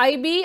IB,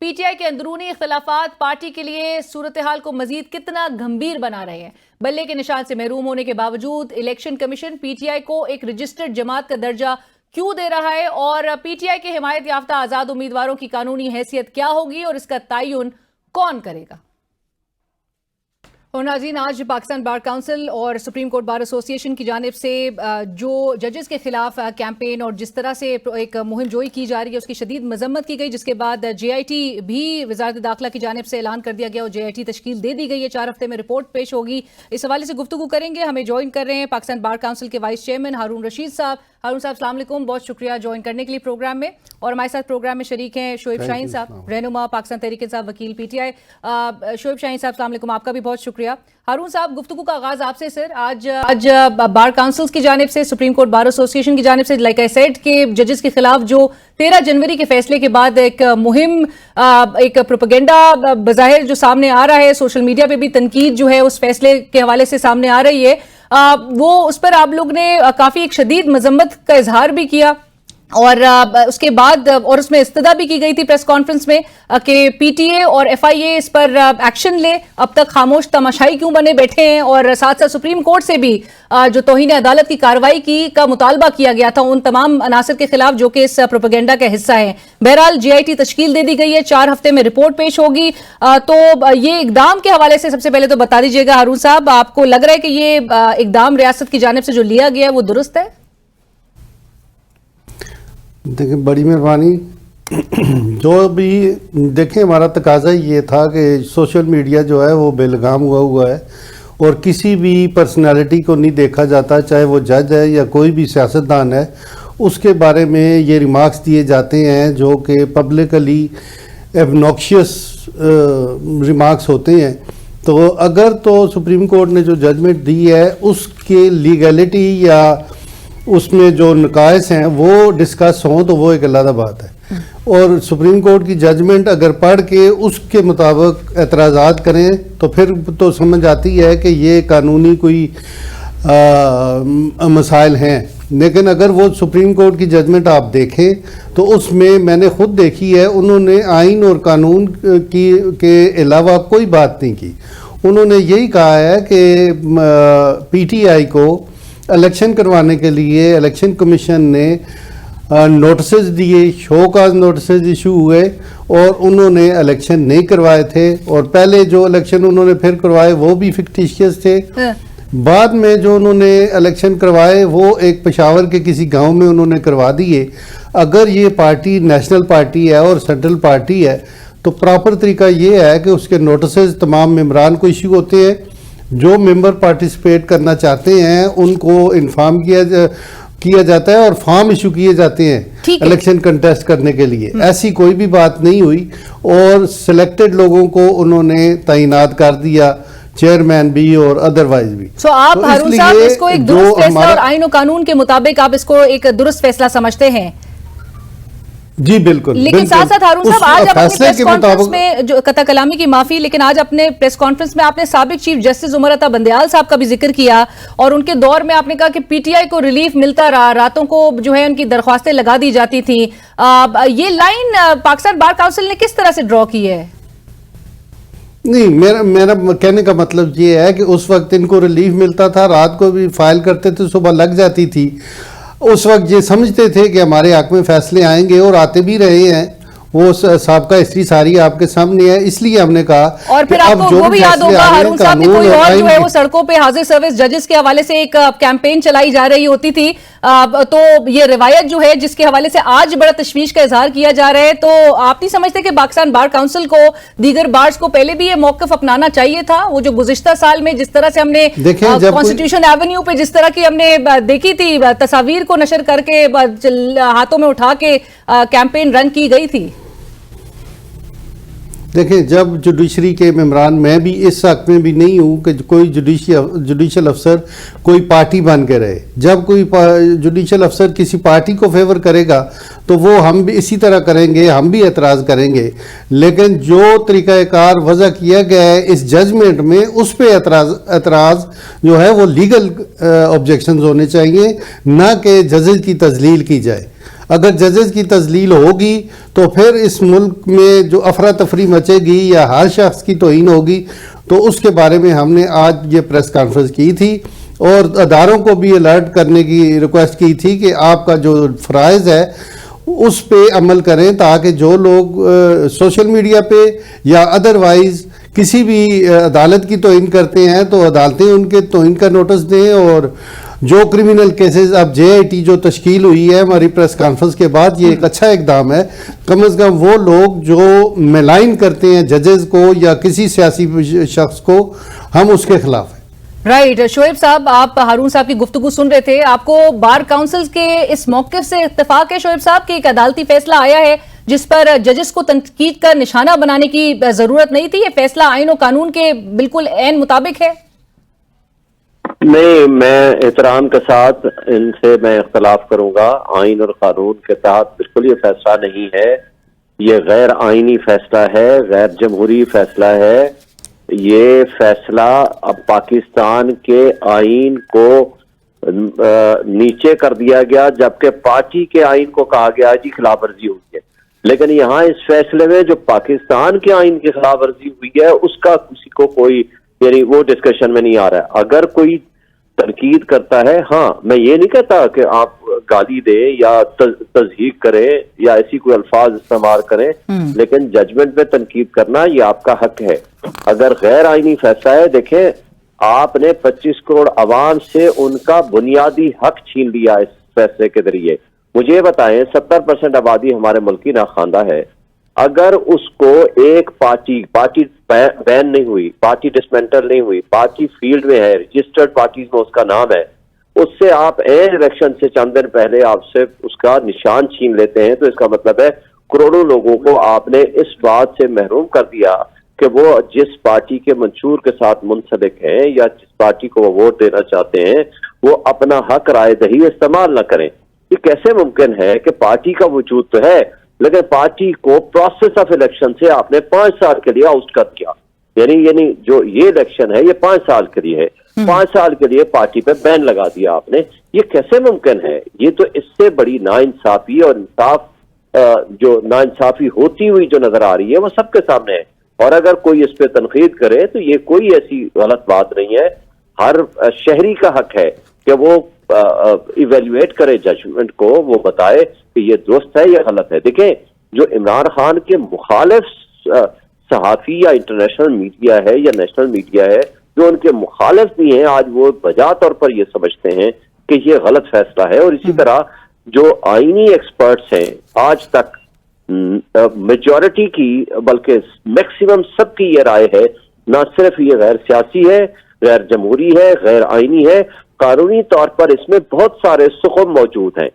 P T I کے اندرونی اختلافات پارٹی کے لیے صورتحال کو مزید کتنا گھمبیر بنا رہے ہیں؟ بلے کے نشان سے محروم ہونے کے باوجود election commission P T I کو ایک رجسٹرڈ جماعت کا درجہ کیوں دے رہا ہے، اور پی ٹی آئی کے حمایت یافتہ آزاد امیدواروں کی قانونی حیثیت کیا ہوگی اور اس کا تعین کون کرے گا؟ اور ناظرین، آج پاکستان بار کونسل اور سپریم کورٹ بار ایسوسی ایشن کی جانب سے جو ججز کے خلاف کیمپین اور جس طرح سے ایک مہم جوئی کی جا رہی ہے اس کی شدید مذمت کی گئی، جس کے بعد جے آئی ٹی بھی وزارت داخلہ کی جانب سے اعلان کر دیا گیا اور جے آئی ٹی تشکیل دے دی گئی ہے، 4 ہفتے میں رپورٹ پیش ہوگی۔ اس حوالے سے گفتگو کریں گے، ہمیں جوائن کر رہے ہیں پاکستان بار کونسل کے وائس چیئرمین ہارون رشید صاحب۔ ہارون صاحب السلام علیکم، بہت شکریہ جوائن کرنے کے لیے پروگرام میں، اور ہمارے ساتھ پروگرام میں شریک ہیں شعیب شاہین صاحب، رہنما پاکستان تحریک انصاف، وکیل پی ٹی آئی۔ شعیب شاہین صاحب السلام علیکم، آپ کا بھی بہت شکریہ۔ ہارون صاحب، گفتگو کا آغاز آپ سے سر۔ آج بار کونسلز کی جانب سے، سپریم کورٹ بار ایسوسی ایشن کی جانب سے، لائک آئی سیڈ کہ ججز کے خلاف جو 13 جنوری کے فیصلے کے بعد ایک مہم، ایک پروپیگنڈا بظاہر جو سامنے آ رہا ہے، سوشل میڈیا پہ بھی تنقید جو ہے اس فیصلے کے حوالے سے سامنے آ رہی ہے، وہ اس پر آپ لوگ نے کافی ایک شدید مذمت کا اظہار بھی کیا، اور اس کے بعد اور اس میں استدعا بھی کی گئی تھی پریس کانفرنس میں کہ پی ٹی اے اور ایف آئی اے اس پر ایکشن لے، اب تک خاموش تماشائی کیوں بنے بیٹھے ہیں، اور ساتھ ساتھ سپریم کورٹ سے بھی جو توہین عدالت کی کارروائی کی کا مطالبہ کیا گیا تھا ان تمام عناصر کے خلاف جو کہ اس پروپیگنڈا کا حصہ ہیں۔ بہرحال جے آئی ٹی تشکیل دے دی گئی ہے، 4 ہفتے میں رپورٹ پیش ہوگی، تو یہ اقدام کے حوالے سے سب سے پہلے تو بتا دیجیے گا ہارون صاحب، آپ کو لگ رہا ہے کہ یہ اقدام ریاست کی جانب سے جو لیا گیا ہے وہ درست ہے؟ دیکھیں، بڑی مہربانی۔ جو بھی دیکھیں، ہمارا تقاضا یہ تھا کہ سوشل میڈیا جو ہے وہ بے لگام ہوا ہے، اور کسی بھی پرسنالٹی کو نہیں دیکھا جاتا، چاہے وہ جج ہے یا کوئی بھی سیاستدان ہے، اس کے بارے میں یہ ریمارکس دیے جاتے ہیں جو کہ پبلکلی ایبنوکشیس ریمارکس ہوتے ہیں۔ تو اگر تو سپریم کورٹ نے جو ججمنٹ دی ہے اس کے لیگلٹی یا اس میں جو نقائص ہیں وہ ڈسکس ہوں تو وہ ایک علیحدہ بات ہے، اور سپریم کورٹ کی ججمنٹ اگر پڑھ کے اس کے مطابق اعتراضات کریں تو پھر تو سمجھ آتی ہے کہ یہ قانونی کوئی مسائل ہیں۔ لیکن اگر وہ سپریم کورٹ کی ججمنٹ آپ دیکھیں تو اس میں میں نے خود دیکھی ہے، انہوں نے آئین اور قانون کے علاوہ کوئی بات نہیں کی۔ انہوں نے یہی کہا ہے کہ پی ٹی آئی کو الیکشن کروانے کے لیے الیکشن کمیشن نے نوٹسز دیے، شو کاز نوٹسز ایشو ہوئے، اور انہوں نے الیکشن نہیں کروائے تھے، اور پہلے جو الیکشن انہوں نے پھر کروائے وہ بھی فکٹیشیس تھے۔ بعد میں جو انہوں نے الیکشن کروائے وہ ایک پشاور کے کسی گاؤں میں انہوں نے کروا دیے۔ اگر یہ پارٹی نیشنل پارٹی ہے اور سینٹرل پارٹی ہے تو پراپر طریقہ یہ ہے کہ اس کے نوٹسز تمام ممبران کو ایشو ہوتے ہیں، جو ممبر پارٹیسپیٹ کرنا چاہتے ہیں ان کو انفارم کیا جاتا ہے، اور فارم ایشو کیے جاتے ہیں الیکشن کنٹیسٹ کرنے کے لیے۔ ایسی کوئی بھی بات نہیں ہوئی، اور سلیکٹڈ لوگوں کو انہوں نے تعینات کر دیا، چیئرمین بھی اور ادروائز بھی۔ سو آپ ہارون صاحب اس کو ایک درست فیصلہ اور آئین و قانون کے مطابق آپ اس کو ایک درست فیصلہ سمجھتے ہیں؟ جی بالکل۔ لیکن ساتھ ساتھ ہارون صاحب، آج اپنے پریس کانفرنس میں جو قطع کلامی کی معافی، لیکن آج اپنے پریس کانفرنس میں آپ نے سابق چیف جسٹس عمر عطا بندیال صاحب کا بھی ذکر کیا، اور ان کے دور میں آپ نے کہا کہ پی ٹی آئی کو ریلیف ملتا رہا، راتوں کو جو ہے ان کی درخواستیں لگا دی جاتی تھیں۔ یہ لائن پاکستان بار کونسل نے کس طرح سے ڈرا کی ہے؟ نہیں، میرا کہنے کا مطلب یہ ہے کہ اس وقت ان کو ریلیف ملتا تھا، رات کو بھی فائل کرتے تھے، صبح لگ جاتی تھی۔ اس وقت یہ سمجھتے تھے کہ ہمارے حق میں فیصلے آئیں گے، اور آتے بھی رہے ہیں۔ وہ سابقہ ہسٹری ساری آپ کے سامنے ہے، اس لیے ہم نے کہا، اور پھر آپ کو وہ بھی یاد ہوگا ہارون صاحب کہ کوئی اور جو ہے وہ سڑکوں پہ حاضر سروس ججز کے حوالے سے ایک کیمپین چلائی جا رہی ہوتی تھی، تو یہ روایت جو ہے جس کے حوالے سے آج بڑا تشویش کا اظہار کیا جا رہا ہے، تو آپ نہیں سمجھتے کہ پاکستان بار کونسل کو دیگر بارز کو پہلے بھی یہ موقف اپنانا چاہیے تھا؟ وہ جو گزشتہ سال میں جس طرح سے ہم نے کانسٹیٹیوشن ایونیو پہ جس طرح کی ہم نے دیکھی تھی، تصاویر کو نشر کر کے ہاتھوں میں اٹھا کے کیمپین رن کی گئی تھی۔ دیکھیں، جب جوڈیشری کے ممبران، میں بھی اس حق میں بھی نہیں ہوں کہ کوئی جوڈیشل افسر کوئی پارٹی بن کے رہے۔ جب کوئی جوڈیشل افسر کسی پارٹی کو فیور کرے گا تو وہ ہم بھی اسی طرح کریں گے، ہم بھی اعتراض کریں گے، لیکن جو طریقہ کار وضع کیا گیا ہے اس ججمنٹ میں، اس پہ اعتراض جو ہے وہ لیگل آبجیکشنز ہونے چاہیے، نہ کہ ججز کی تذلیل کی جائے۔ اگر ججز کی تذلیل ہوگی تو پھر اس ملک میں جو افراتفری مچے گی یا ہر شخص کی توہین ہوگی. تو اس کے بارے میں ہم نے آج یہ پریس کانفرنس کی تھی اور اداروں کو بھی الرٹ کرنے کی ریکویسٹ کی تھی کہ آپ کا جو فرائض ہے اس پہ عمل کریں تاکہ جو لوگ سوشل میڈیا پہ یا ادروائز کسی بھی عدالت کی توہین کرتے ہیں تو عدالتیں ان کے توہین کا نوٹس دیں. اور جو کرمنل کیسز اب JIT جو تشکیل ہوئی ہے ہماری پریس کانفرنس کے بعد، یہ ایک اچھا اقدام ہے. کم از کم وہ لوگ جو میلائن کرتے ہیں ججز کو یا کسی سیاسی شخص کو، ہم اس کے خلاف ہیں. رائٹ. شعیب صاحب، آپ ہارون صاحب کی گفتگو سن رہے تھے. آپ کو بار کاؤنسل کے اس موقف سے اتفاق ہے شعیب صاحب کہ ایک عدالتی فیصلہ آیا ہے جس پر ججز کو تنقید کا نشانہ بنانے کی ضرورت نہیں تھی؟ یہ فیصلہ آئین و قانون کے بالکل عین مطابق ہے؟ نہیں، میں احترام کے ساتھ ان سے میں اختلاف کروں گا. آئین اور قانون کے تحت بالکل یہ فیصلہ نہیں ہے. یہ غیر آئینی فیصلہ ہے، غیر جمہوری فیصلہ ہے. یہ فیصلہ اب پاکستان کے آئین کو نیچے کر دیا گیا، جبکہ پارٹی کے آئین کو کہا گیا جی خلاف ورزی ہوئی ہے. لیکن یہاں اس فیصلے میں جو پاکستان کے آئین کی خلاف ورزی ہوئی ہے اس کا کسی کو کوئی یعنی وہ ڈسکشن میں نہیں آ رہا ہے. اگر کوئی تنقید کرتا ہے، ہاں میں یہ نہیں کہتا کہ آپ گالی دیں یا تضحیق کریں یا ایسی کوئی الفاظ استعمال کریں، لیکن ججمنٹ میں تنقید کرنا یہ آپ کا حق ہے. اگر غیر آئینی فیصلہ ہے، دیکھیں آپ نے 25 کروڑ عوام سے ان کا بنیادی حق چھین لیا اس فیصلے کے ذریعے. مجھے یہ بتائیں 70% آبادی ہمارے ملک کی ناخواندہ ہے. اگر اس کو ایک پارٹی بین نہیں ہوئی، پارٹی ڈسمنٹل نہیں ہوئی، پارٹی فیلڈ میں ہے، رجسٹرڈ پارٹیز میں اس کا نام ہے، اس سے آپ الیکشن سے چند دن پہلے آپ سے اس کا نشان چھین لیتے ہیں، تو اس کا مطلب ہے کروڑوں لوگوں کو آپ نے اس بات سے محروم کر دیا کہ وہ جس پارٹی کے منشور کے ساتھ منسلک ہیں یا جس پارٹی کو وہ ووٹ دینا چاہتے ہیں وہ اپنا حق رائے دہی استعمال نہ کریں. یہ کیسے ممکن ہے کہ پارٹی کا وجود تو ہے لیکن پارٹی کو پروسیس آف الیکشن سے آپ نے 5 سال کے لیے آؤٹ کر دیا. یعنی جو یہ الیکشن ہے یہ 5 سال کے لیے ہے، 5 سال کے لیے پارٹی پہ بین لگا دیا آپ نے. یہ کیسے ممکن ہے؟ یہ تو اس سے بڑی ناانصافی اور جو ناانصافی ہوتی ہوئی جو نظر آ رہی ہے وہ سب کے سامنے ہے. اور اگر کوئی اس پہ تنقید کرے تو یہ کوئی ایسی غلط بات نہیں ہے. ہر شہری کا حق ہے کہ وہ ایویلویٹ کرے ججمنٹ کو، وہ بتائے کہ یہ درست ہے یہ غلط ہے. دیکھیں جو عمران خان کے مخالف صحافی یا انٹرنیشنل میڈیا ہے یا نیشنل میڈیا ہے جو ان کے مخالف بھی ہیں، آج وہ بجا طور پر یہ سمجھتے ہیں کہ یہ غلط فیصلہ ہے. اور اسی طرح جو آئینی ایکسپرٹس ہیں آج تک میجورٹی کی بلکہ میکسیمم سب کی یہ رائے ہے نہ صرف یہ غیر سیاسی ہے، غیر جمہوری ہے، غیر آئینی ہے، قانونی طور پر اس میں بہت سارے سقم موجود ہیں.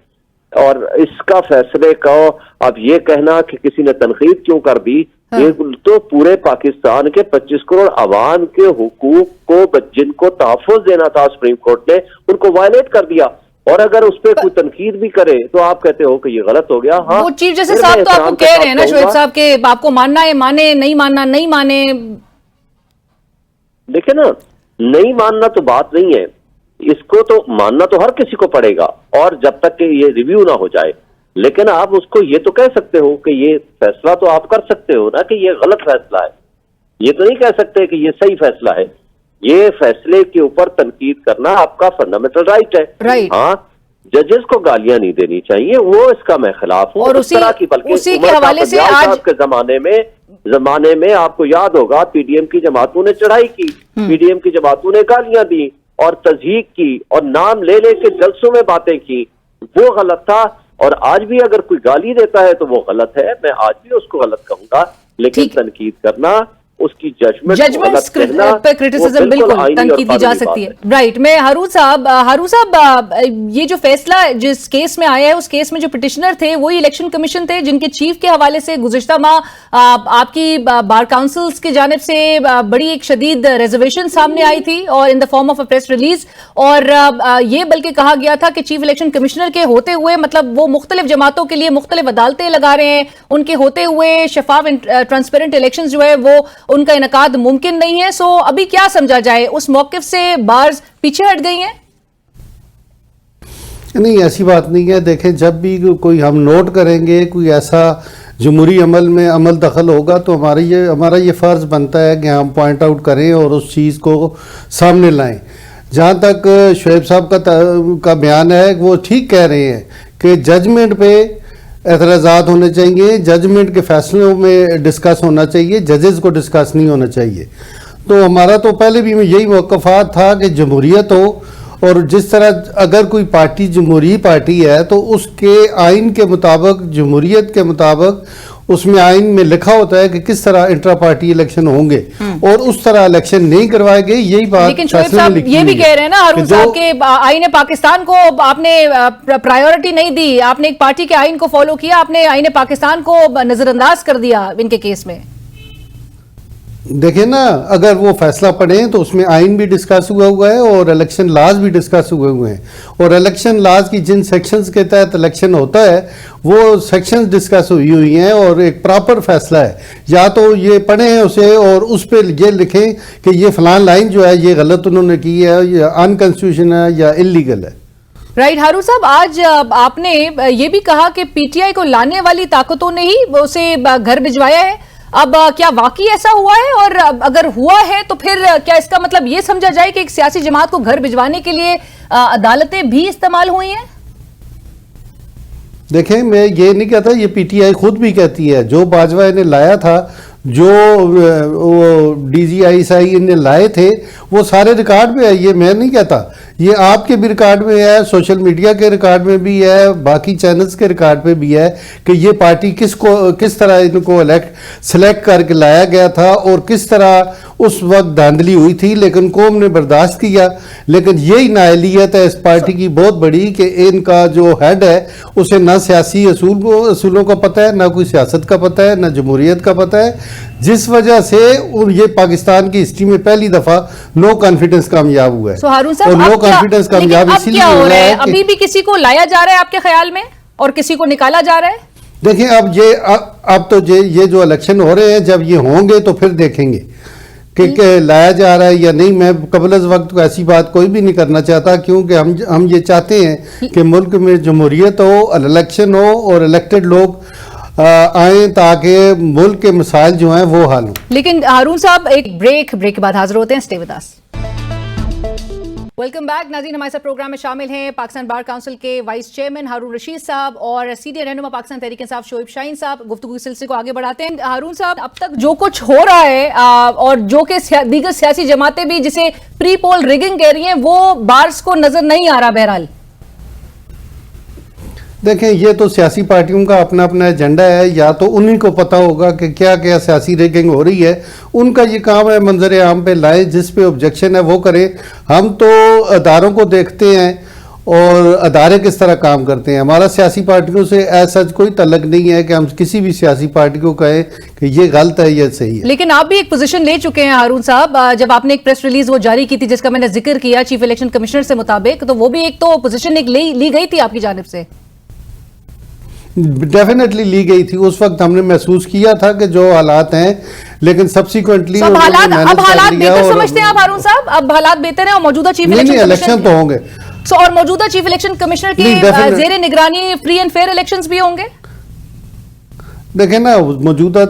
اور اس کا فیصلے کا اب یہ کہنا کہ کسی نے تنقید کیوں کر دی، یہ تو پورے پاکستان کے 25 کروڑ عوام کے حقوق کو جن کو تحفظ دینا تھا سپریم کورٹ نے ان کو وائلیٹ کر دیا. اور اگر اس پہ کوئی تنقید بھی کرے تو آپ کہتے ہو کہ یہ غلط ہو گیا. ہاں وہ چیف جسٹس صاحب تو آپ کو کہہ رہے ہیں نا شعیب صاحب کہ آپ کو ماننا ہے مانے، نہیں ماننا نہیں مانے. دیکھیں نا، نہیں ماننا تو بات نہیں ہے، اس کو تو ماننا تو ہر کسی کو پڑے گا اور جب تک کہ یہ ریویو نہ ہو جائے. لیکن آپ اس کو یہ تو کہہ سکتے ہو کہ یہ فیصلہ تو آپ کر سکتے ہو نا کہ یہ غلط فیصلہ ہے. یہ تو نہیں کہہ سکتے کہ یہ صحیح فیصلہ ہے. یہ فیصلے کے اوپر تنقید کرنا آپ کا فنڈامنٹل رائٹ ہے. ہاں ججز کو گالیاں نہیں دینی چاہیے، وہ اس کا میں خلاف ہوں. اور اسی کے حوالے سے آج کے زمانے میں آپ کو یاد ہوگا پی ڈی ایم کی جماعتوں نے چڑھائی کی، پی ڈی ایم کی جماعتوں نے گالیاں دی اور تضحیق کی اور نام لے لے کے جلسوں میں باتیں کی. وہ غلط تھا. اور آج بھی اگر کوئی گالی دیتا ہے تو وہ غلط ہے، میں آج بھی اس کو غلط کہوں گا. لیکن تنقید کرنا، اس کی ججمنٹ پہ کرٹیسزم بالکل تنقید کی جا سکتی ہے. رائٹ. میں ہارون صاحب یہ جو فیصلہ جس کیس میں آیا ہے اس کیس میں جو پٹیشنر تھے وہی الیکشن کمیشن تھے جن کے چیف کے حوالے سے گزشتہ ماہ آپ کی بار کاؤنسلز کی جانب سے بڑی ایک شدید ریزرویشن سامنے آئی تھی اور in the form of a press release. اور یہ بلکہ کہا گیا تھا کہ چیف الیکشن کمشنر کے ہوتے ہوئے مطلب وہ مختلف جماعتوں کے لیے مختلف عدالتیں لگا رہے ہیں، ان کے ہوتے ہوئے شفاف ٹرانسپیرنٹ الیکشن جو ہے وہ ان کا انعقاد ممکن نہیں ہے. سو ابھی کیا سمجھا جائے؟ اس موقف سے بارز پیچھے ہٹ گئی ہیں؟ نہیں ایسی بات نہیں ہے. دیکھیں جب بھی کوئی ہم نوٹ کریں گے کوئی ایسا جمہوری عمل میں عمل دخل ہوگا تو ہمارا یہ فرض بنتا ہے کہ ہم پوائنٹ آؤٹ کریں اور اس چیز کو سامنے لائیں. جہاں تک شعیب صاحب کا بیان ہے وہ ٹھیک کہہ رہے ہیں کہ ججمنٹ پہ اعتراضات ہونے چاہیے, ججمنٹ کے فیصلوں میں ڈسکس ہونا چاہیے, ججز کو ڈسکس نہیں ہونا چاہیے. تو ہمارا تو پہلے بھی یہی موقفات تھا کہ جمہوریت ہو, اور جس طرح اگر کوئی پارٹی جمہوری پارٹی ہے تو اس کے آئین کے مطابق, جمہوریت کے مطابق اس میں آئین میں لکھا ہوتا ہے کہ کس طرح انٹرا پارٹی الیکشن ہوں گے, اور اس طرح الیکشن نہیں کروائے گئے. یہی بات لیکن شعیب صاحب یہ بھی کہہ رہے ہیں نا ہارون صاحب کہ آئین پاکستان کو آپ نے پرائیورٹی نہیں دی, آپ نے ایک پارٹی کے آئین کو فالو کیا, آپ نے آئین پاکستان کو نظر انداز کر دیا ان کے کیس میں. دیکھیں نا, اگر وہ فیصلہ پڑھیں تو اس میں آئین بھی ڈسکس ہوا ہے اور الیکشن لاز بھی ڈسکس ہوئے ہیں, اور الیکشن لاز کی جن سیکشنز کے تحت الیکشن ہوتا ہے وہ سیکشنز ڈسکس ہوئی ہیں, اور ایک پراپر فیصلہ ہے. یا تو یہ پڑھیں اسے اور اس پہ یہ لکھیں کہ یہ فلان لائن جو ہے یہ غلط انہوں نے کی ہے, یا انکانسٹیٹیوشن ہے یا انلیگل ہے. رائٹ. ہارون صاحب آج آپ نے یہ بھی کہا کہ پی ٹی آئی کو لانے والی طاقتوں نے ہی اسے گھر بھجوایا ہے. اب کیا واقعی ایسا ہوا ہے, اور اگر ہوا ہے تو پھر کیا اس کا مطلب یہ سمجھا جائے کہ ایک سیاسی جماعت کو گھر بھجوانے کے لیے عدالتیں بھی استعمال ہوئی ہیں؟ دیکھیں میں یہ نہیں کہتا, یہ پی ٹی آئی خود بھی کہتی ہے جو باجوہ نے لایا تھا, جو ڈی جی آئی سائی نے لائے تھے وہ سارے ریکارڈ میں ہے. یہ میں نہیں کہتا, یہ آپ کے بھی ریکارڈ میں ہے, سوشل میڈیا کے ریکارڈ میں بھی ہے, باقی چینلز کے ریکارڈ پہ بھی ہے کہ یہ پارٹی کس طرح ان کو سلیکٹ کر کے لایا گیا تھا, اور کس طرح اس وقت دھاندلی ہوئی تھی, لیکن قوم نے برداشت کیا. لیکن یہی نااہلیت ہے اس پارٹی کی بہت بڑی کہ ان کا جو ہیڈ ہے اسے نہ سیاسی اصولوں کا پتہ ہے, نہ کوئی سیاست کا پتہ ہے, نہ جمہوریت کا پتہ ہے, جس وجہ سے یہ پاکستان کی ہسٹری میں پہلی دفعہ نو کانفیڈنس کامیاب ہوا ہے. اور نو کانفیڈنس کامیاب اسی لیے ہو رہا ہے. ابھی بھی کسی کو لایا جا رہا ہے آپ کے خیال میں, اور کسی کو نکالا جا رہا ہے؟ دیکھیں اب تو یہ جو الیکشن ہو رہے ہیں جب یہ ہوں گے تو پھر دیکھیں گے کہ لایا جا رہا ہے یا نہیں. میں قبل از وقت کو ایسی بات کوئی بھی نہیں کرنا چاہتا, کیونکہ ہم یہ چاہتے ہیں کہ ملک میں جمہوریت ہو, الیکشن ہو, اور الیکٹڈ لوگ آئیں تاکہ ملک کے مسائل جو ہیں وہ حل ہوں. لیکن ہارون صاحب ایک بریک کے بعد حاضر ہوتے ہیں. Stay with us. Welcome back ناظرین, ہمارے ساتھ پروگرام میں شامل ہیں پاکستان بار کونسل کے وائس چیئرمین ہارون رشید صاحب اور سینئر رہنما پاکستان تحریک انصاف شعیب شاہین صاحب. گفتگو کے سلسلے کو آگے بڑھاتے ہیں. ہارون صاحب, اب تک جو کچھ ہو رہا ہے اور جو کہ دیگر سیاسی جماعتیں بھی جسے پری پول ریگنگ کہہ رہی ہیں, وہ بارز کو نظر نہیں آ رہا. بہرحال دیکھیں یہ تو سیاسی پارٹیوں کا اپنا اپنا ایجنڈا ہے, یا تو انہی کو پتا ہوگا کہ کیا کیا سیاسی ریگنگ ہو رہی ہے. ان کا یہ کام ہے منظر عام پہ لائیں, جس پہ آبجیکشن ہے وہ کریں. ہم تو اداروں کو دیکھتے ہیں اور ادارے کس طرح کام کرتے ہیں. ہمارا سیاسی پارٹیوں سے ایسا کوئی تعلق نہیں ہے کہ ہم کسی بھی سیاسی پارٹی کو کہیں کہ یہ غلط ہے یا صحیح ہے. لیکن آپ بھی ایک پوزیشن لے چکے ہیں ہارون صاحب, جب آپ نے ایک پریس ریلیز وہ جاری کی تھی جس کا میں نے ذکر کیا چیف الیکشن کمشنر سے مطابق, تو وہ بھی ایک تو پوزیشن ایک لی گئی تھی آپ کی جانب سے. ڈیفینیٹلی لی گئی تھی. اس وقت ہم نے محسوس کیا تھا کہ جو حالات ہیں, لیکن سبسیکوینٹلی اب حالات بہتر سمجھتے ہیں آپ ہارون صاحب؟ اب حالات بہتر ہیں اور موجودہ چیف الیکشن تو ہوں گے, اور موجودہ چیف الیکشن کمشنر کے زیر نگرانی فری اینڈ فیئر الیکشنز بھی ہوں گے. دیکھیں نا, موجودہ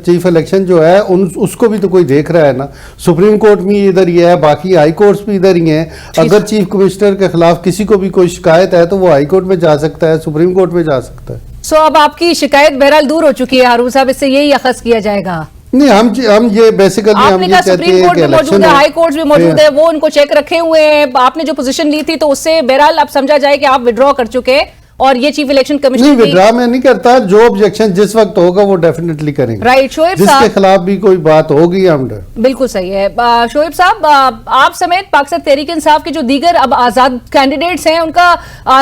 چیف الیکشن جو ہے اس کو بھی تو کوئی دیکھ رہا ہے نا. سپریم کورٹ بھی ادھر ہی ہے, باقی ہائی کورٹس بھی ادھر ہی ہیں. اگر چیف کمشنر کے خلاف کسی کو بھی کوئی شکایت ہے تو وہ ہائی کورٹ میں جا سکتا ہے, سپریم کورٹ میں جا سکتا ہے. اب آپ کی شکایت بہرحال دور ہو چکی ہے ہارون صاحب, اس سے یہی اخذ کیا جائے گا. نہیں, ہم یہ بیسیکلی ہم یہ کہتے سپریم کورٹ بھی موجود ہے, ہائی کورٹس بھی موجود ہے, وہ ان کو چیک رکھے ہوئے ہیں. آپ نے جو پوزیشن لی تھی تو اس سے بہرحال اب سمجھا جائے کہ آپ ودرا کر چکے, اور یہ چیف الیکشن کمیشن نہیں ودرا میں نہیں کرتا. جو آبجیکشن جس وقت ہوگا وہ ڈیفینیٹلی کریں گے. رائٹ. شعیب جس کے خلاف بھی کوئی بات ہوگی ہم بالکل صحیح ہے. شعیب صاحب, آپ سمیت پاکستان تحریک انصاف کے جو دیگر اب آزاد کینڈیڈیٹس ہیں ان کا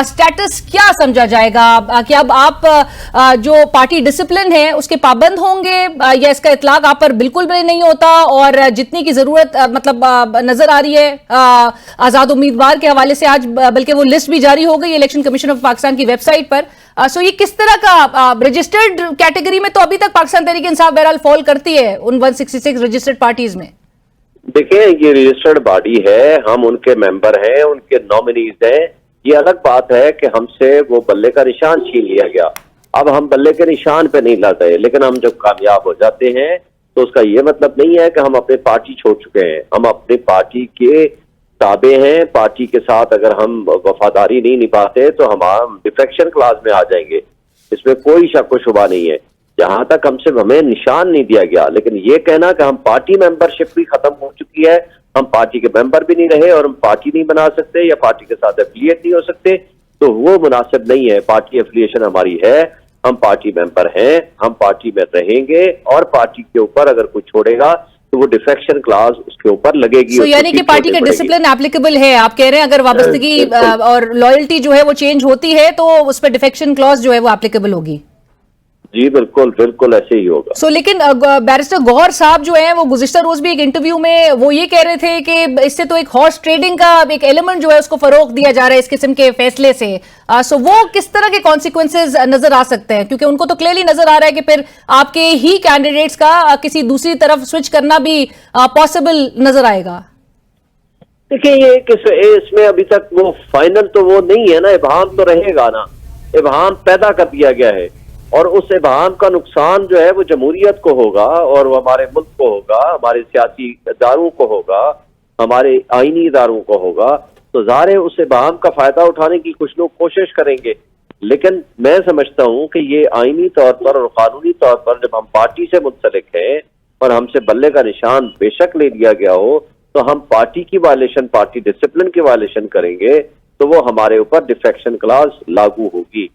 سٹیٹس کیا سمجھا جائے گا؟ کہ اب آپ جو پارٹی ڈسپلن ہے اس کے پابند ہوں گے, یا اس کا اطلاق آپ پر بالکل بھی نہیں ہوتا, اور جتنی کی ضرورت مطلب نظر آ رہی ہے آزاد امیدوار کے حوالے سے آج بلکہ وہ لسٹ بھی جاری ہو گئی الیکشن کمیشن آف پاکستان کی ویب سائٹ پر. سو یہ کس طرح کا رجسٹرڈ کیٹیگری میں تو ابھی تک پاکستان تحریک انصاف بہرحال فال کرتی ہے ان 166 رجسٹرڈ پارٹیز میں؟ دیکھیں یہ رجسٹرڈ باڈی ہے, ہم ان کے ممبر ہیں, ان کے نامنیز ہیں. یہ الگ بات ہے کہ ہم سے وہ بلے کا نشان چھین لیا گیا. اب ہم بلے کے نشان پہ نہیں لڑ رہے، لیکن ہم جب کامیاب ہو جاتے ہیں تو اس کا یہ مطلب نہیں ہے کہ ہم اپنی پارٹی چھوڑ چکے ہیں. ہم اپنی پارٹی کے تابع ہیں. پارٹی کے ساتھ اگر ہم وفاداری نہیں نبھاتے تو ہم ڈیفیکشن کلاس میں آ جائیں گے. اس میں کوئی شک و شبہ نہیں ہے. جہاں تک ہمیں نشان نہیں دیا گیا، لیکن یہ کہنا کہ ہم پارٹی ممبرشپ بھی ختم ہو چکی ہے، ہم پارٹی کے ممبر بھی نہیں رہے اور ہم پارٹی نہیں بنا سکتے یا پارٹی کے ساتھ ایفیلیٹ نہیں ہو سکتے، تو وہ مناسب نہیں ہے. پارٹی ایفیلیشن ہماری ہے، ہم پارٹی ممبر ہیں، ہم پارٹی میں رہیں گے، اور پارٹی کے اوپر اگر کوئی چھوڑے گا تو وہ ڈیفیکشن کلاس اس کے اوپر لگے گی. یعنی کہ پارٹی کا ڈسپلن اپلیکیبل ہے، آپ کہہ رہے ہیں اگر وابستگی اور لائلٹی جو ہے وہ چینج ہوتی ہے تو اس پہ ڈیفیکشن کلاس جو ہے وہ اپلیکیبل ہوگی. جی بالکل بالکل ایسے ہی ہوگا. لیکن بیرسٹر گوہر صاحب جو ہیں وہ گزشتہ روز بھی ایک انٹرویو میں وہ یہ کہہ رہے تھے کہ اس سے تو ایک ہارس ٹریڈنگ کا ایک ایلیمنٹ جو ہے اس کو فروغ دیا جا رہا ہے اس قسم کے فیصلے سے. وہ کس طرح کے کانسیکوینسز نظر آ سکتے ہیں؟ کیونکہ ان کو تو کلیئرلی نظر آ رہا ہے کہ پھر آپ کے ہی کینڈیڈیٹس کا کسی دوسری طرف سوئچ کرنا بھی پاسبل نظر آئے گا. دیکھیں یہ اس میں ابھی تک وہ فائنل تو وہ نہیں ہے نا، ابہام تو رہے گا نا. ابہام پیدا کر دیا گیا ہے اور اس ابہام کا نقصان جو ہے وہ جمہوریت کو ہوگا اور وہ ہمارے ملک کو ہوگا، ہمارے سیاسی اداروں کو ہوگا، ہمارے آئینی اداروں کو ہوگا. تو ظاہر ہے اس ابہام کا فائدہ اٹھانے کی کچھ لوگ کوشش کریں گے، لیکن میں سمجھتا ہوں کہ یہ آئینی طور پر اور قانونی طور پر جب ہم پارٹی سے منسلک ہیں اور ہم سے بلے کا نشان بے شک لے لیا گیا ہو تو ہم پارٹی کی وائلیشن، پارٹی ڈسپلن کی وائلیشن کریں گے تو وہ ہمارے اوپر ڈیفیکشن کلاس لاگو ہوگی.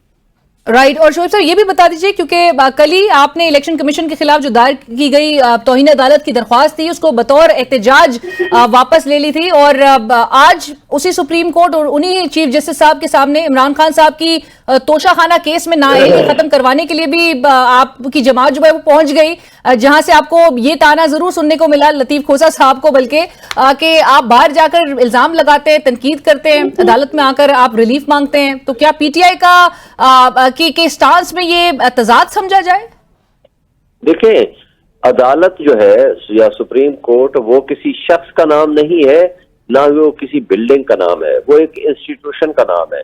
رائٹ. اور شعیب صاحب یہ بھی بتا دیجئے کیونکہ کل ہی آپ نے الیکشن کمیشن کے خلاف جو دائر کی گئی توہین عدالت کی درخواست تھی اس کو بطور احتجاج واپس لے لی تھی، اور آج اسی سپریم کورٹ اور انہی چیف جسٹس صاحب کے سامنے عمران خان صاحب کی توشہ خانہ کیس میں نااہلی ختم کروانے کے لیے بھی آپ کی جماعت جو ہے وہ پہنچ گئی، جہاں سے آپ کو یہ تانا ضرور سننے کو ملا لطیف کھوسہ صاحب کو بلکہ کہ آپ باہر جا کر الزام لگاتے ہیں، تنقید کرتے ہیں، عدالت میں آ کر آپ ریلیف مانگتے ہیں. تو کیا پی ٹی آئی کا کہ سٹانس میں یہ تضاد سمجھا جائے؟ دیکھیں عدالت جو ہے یا سپریم کورٹ وہ کسی شخص کا نام نہیں ہے، نہ وہ کسی بلڈنگ کا نام ہے، وہ ایک انسٹیٹیوشن کا نام ہے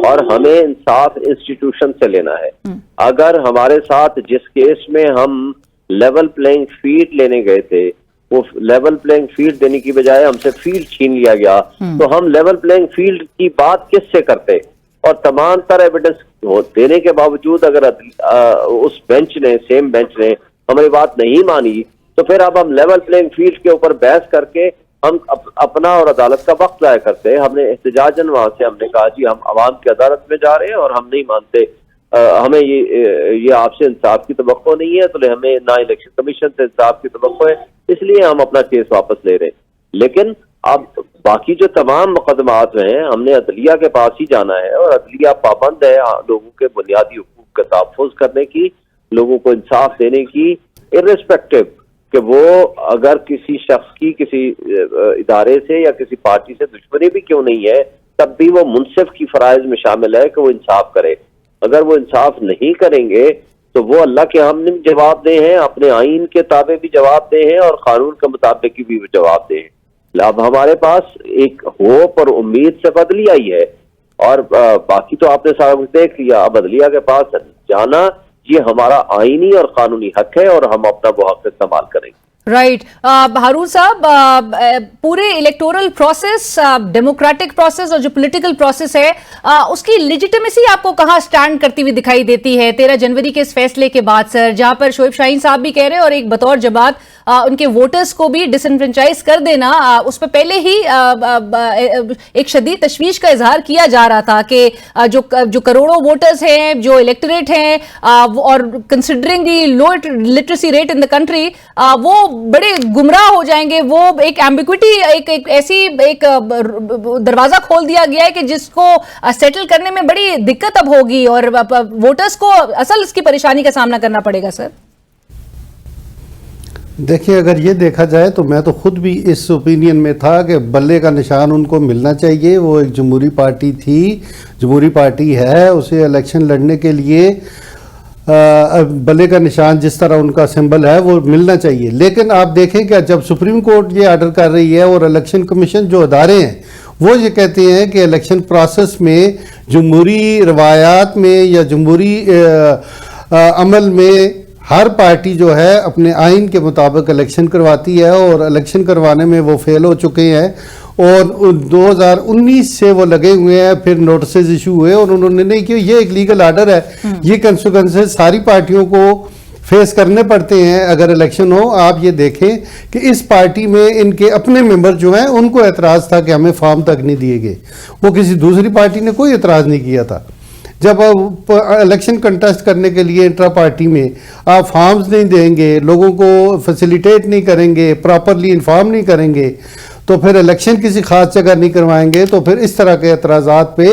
اور ہمیں انصاف انسٹیٹیوشن سے لینا ہے. اگر ہمارے ساتھ جس کیس میں ہم لیول پلینگ فیلڈ لینے گئے تھے وہ لیول پلینگ فیلڈ دینے کی بجائے ہم سے فیلڈ چھین لیا گیا تو ہم لیول پلینگ فیلڈ کی بات کس سے کرتے؟ اور تمام تر ایویڈنس دینے کے باوجود اگر اس بینچ نے سیم بینچ نے ہماری بات نہیں مانی تو پھر اب ہم لیول پلینگ فیلڈ کے اوپر بحث کر کے ہم اپنا اور عدالت کا وقت ضائع کرتے ہیں. ہم نے احتجاجاً وہاں سے ہم نے کہا جی ہم عوام کی عدالت میں جا رہے ہیں اور ہم نہیں مانتے، ہمیں یہ آپ سے انصاف کی توقع نہیں ہے، تو ہمیں نہ الیکشن کمیشن سے انصاف کی توقع ہے، اس لیے ہم اپنا کیس واپس لے رہے ہیں. لیکن اب باقی جو تمام مقدمات ہیں ہم نے عدلیہ کے پاس ہی جانا ہے اور عدلیہ پابند ہے لوگوں کے بنیادی حقوق کا تحفظ کرنے کی، لوگوں کو انصاف دینے کی، ارسپیکٹو کہ وہ اگر کسی شخص کی کسی ادارے سے یا کسی پارٹی سے دشمنی بھی کیوں نہیں ہے تب بھی وہ منصف کی فرائض میں شامل ہے کہ وہ انصاف کرے. اگر وہ انصاف نہیں کریں گے تو وہ اللہ کے ہم جواب دہ ہیں، اپنے آئین کے تابع بھی جواب دہ ہیں اور قانون کے مطابق بھی جواب دہ ہیں. اب ہمارے پاس ایک ہوپ اور امید سے عدلیہ ہی ہے اور باقی تو آپ نے سارا کچھ دیکھ لیا. اب عدلیہ کے پاس جانا یہ ہمارا آئینی اور قانونی حق ہے اور ہم اپنا وہ حق استعمال کریں گے. رائٹ. ہارون صاحب پورے الیکٹورل پروسیس، ڈیموکریٹک پروسیس اور جو پولیٹیکل پروسیس ہے اس کی لیجیٹمیسی آپ کو کہاں سٹینڈ کرتی ہوئی دکھائی دیتی ہے 13 جنوری کے اس فیصلے کے بعد سر، جہاں پر شعیب شاہین صاحب بھی کہہ رہے ہیں اور ایک بطور جماعت ان کے ووٹرز کو بھی ڈس انفرینچائز کر دینا، اس پہ پہلے ہی ایک شدید تشویش کا اظہار کیا جا رہا تھا کہ جو کروڑوں ووٹرز ہیں، جو الیکٹریٹ ہیں اور considering the low literacy rate in the country, وہ بڑے گمراہ ہو جائیں گے. وہ ایک ایمبیگوٹی، ایک ایسی ایک دروازہ کھول دیا گیا ہے کہ جس کو سیٹل کرنے میں بڑی دقت اب ہوگی اور ووٹرز کو اصل اس کی پریشانی کا سامنا کرنا پڑے گا. سر دیکھیں اگر یہ دیکھا جائے تو میں تو خود بھی اس اوپینین میں تھا کہ بلے کا نشان ان کو ملنا چاہیے. وہ ایک جمہوری پارٹی تھی، جمہوری پارٹی ہے، اسے الیکشن لڑنے کے لیے بلے کا نشان جس طرح ان کا سمبل ہے وہ ملنا چاہیے. لیکن آپ دیکھیں کہ جب سپریم کورٹ یہ آرڈر کر رہی ہے اور الیکشن کمیشن جو ادارے ہیں وہ یہ کہتے ہیں کہ الیکشن پروسیس میں جمہوری روایات میں یا جمہوری عمل میں ہر پارٹی جو ہے اپنے آئین کے مطابق الیکشن کرواتی ہے، اور الیکشن کروانے میں وہ فیل ہو چکے ہیں، اور 2019 سے وہ لگے ہوئے ہیں، پھر نوٹسز ایشو ہوئے اور انہوں نے نہیں کیا. یہ ایک لیگل آرڈر ہے، یہ کنسیکوینسز ساری پارٹیوں کو فیس کرنے پڑتے ہیں اگر الیکشن ہو. آپ یہ دیکھیں کہ اس پارٹی میں ان کے اپنے ممبر جو ہیں ان کو اعتراض تھا کہ ہمیں فارم تک نہیں دیے گئے، وہ کسی دوسری پارٹی نے کوئی اعتراض نہیں کیا تھا. جب الیکشن کنٹیسٹ کرنے کے لیے انٹرا پارٹی میں آپ فارمز نہیں دیں گے، لوگوں کو فیسیلیٹیٹ نہیں کریں گے، پراپرلی انفارم نہیں کریں گے، تو پھر الیکشن کسی خاص جگہ نہیں کروائیں گے، تو پھر اس طرح کے اعتراضات پہ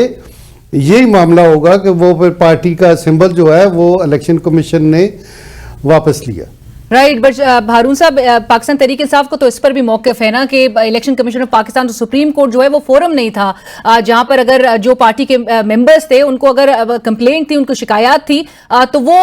یہی معاملہ ہوگا کہ وہ پھر پارٹی کا سمبل جو ہے وہ الیکشن کمیشن نے واپس لیا. رائٹ. بٹ ہارون صاحب، پاکستان تحریک انصاف کو تو اس پر بھی موقف ہے نا کہ الیکشن کمیشن آف پاکستان تو سپریم کورٹ جو ہے وہ فورم نہیں تھا جہاں پر اگر جو پارٹی کے ممبرز تھے ان کو اگر کمپلینٹ تھی، ان کو شکایات تھی، تو وہ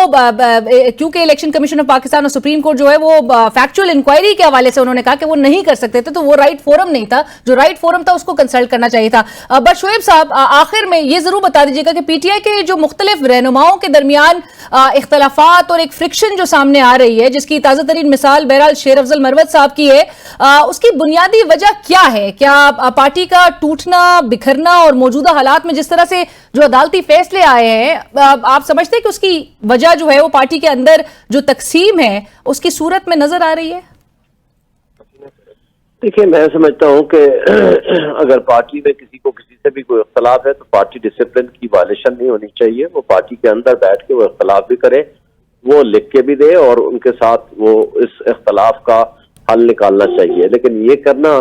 کیونکہ الیکشن کمیشن آف پاکستان اور سپریم کورٹ جو ہے وہ فیکچوئل انکوائری کے حوالے سے انہوں نے کہا کہ وہ نہیں کر سکتے تھے، تو وہ رائٹ فورم نہیں تھا. جو رائٹ فورم تھا اس کو کنسلٹ کرنا چاہیے تھا. بٹ شعیب صاحب، آخر میں یہ ضرور بتا دیجیے گا کہ پی ٹی آئی کے جو مختلف رہنماؤں کے درمیان اختلافات اور ایک فرکشن جو سامنے آ رہی ہے، جس کی تازہ ترین مثال بہرحال شیر افضل مروت صاحب کی ہے، اس کی بنیادی وجہ کیا ہے؟ کیا پارٹی کا ٹوٹنا، بکھرنا اور موجودہ حالات میں جس طرح سے جو عدالتی فیصلے آئے ہیں، آپ سمجھتے ہیں کہ اس کی وجہ جو ہے وہ پارٹی کے اندر جو تقسیم ہے اس کی صورت میں نظر آ رہی ہے؟ دیکھیں، میں سمجھتا ہوں کہ اگر پارٹی میں کسی سے بھی کوئی اختلاف ہے تو پارٹی ڈسپلن کی وائلیشن نہیں ہونی چاہیے. وہ پارٹی کے اندر بیٹھ کے وہ اختلاف بھی کرے، وہ لکھ کے بھی دے اور ان کے ساتھ وہ اس اختلاف کا حل نکالنا چاہیے. لیکن یہ کرنا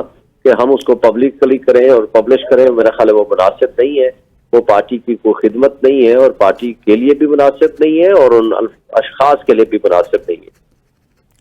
کہ ہم اس کو پبلکلی کریں اور پبلش کریں، میرا خیال ہے وہ مناسب نہیں ہے. وہ پارٹی کی کوئی خدمت نہیں ہے اور پارٹی کے لیے بھی مناسب نہیں ہے اور ان اشخاص کے لیے بھی مناسب نہیں ہے.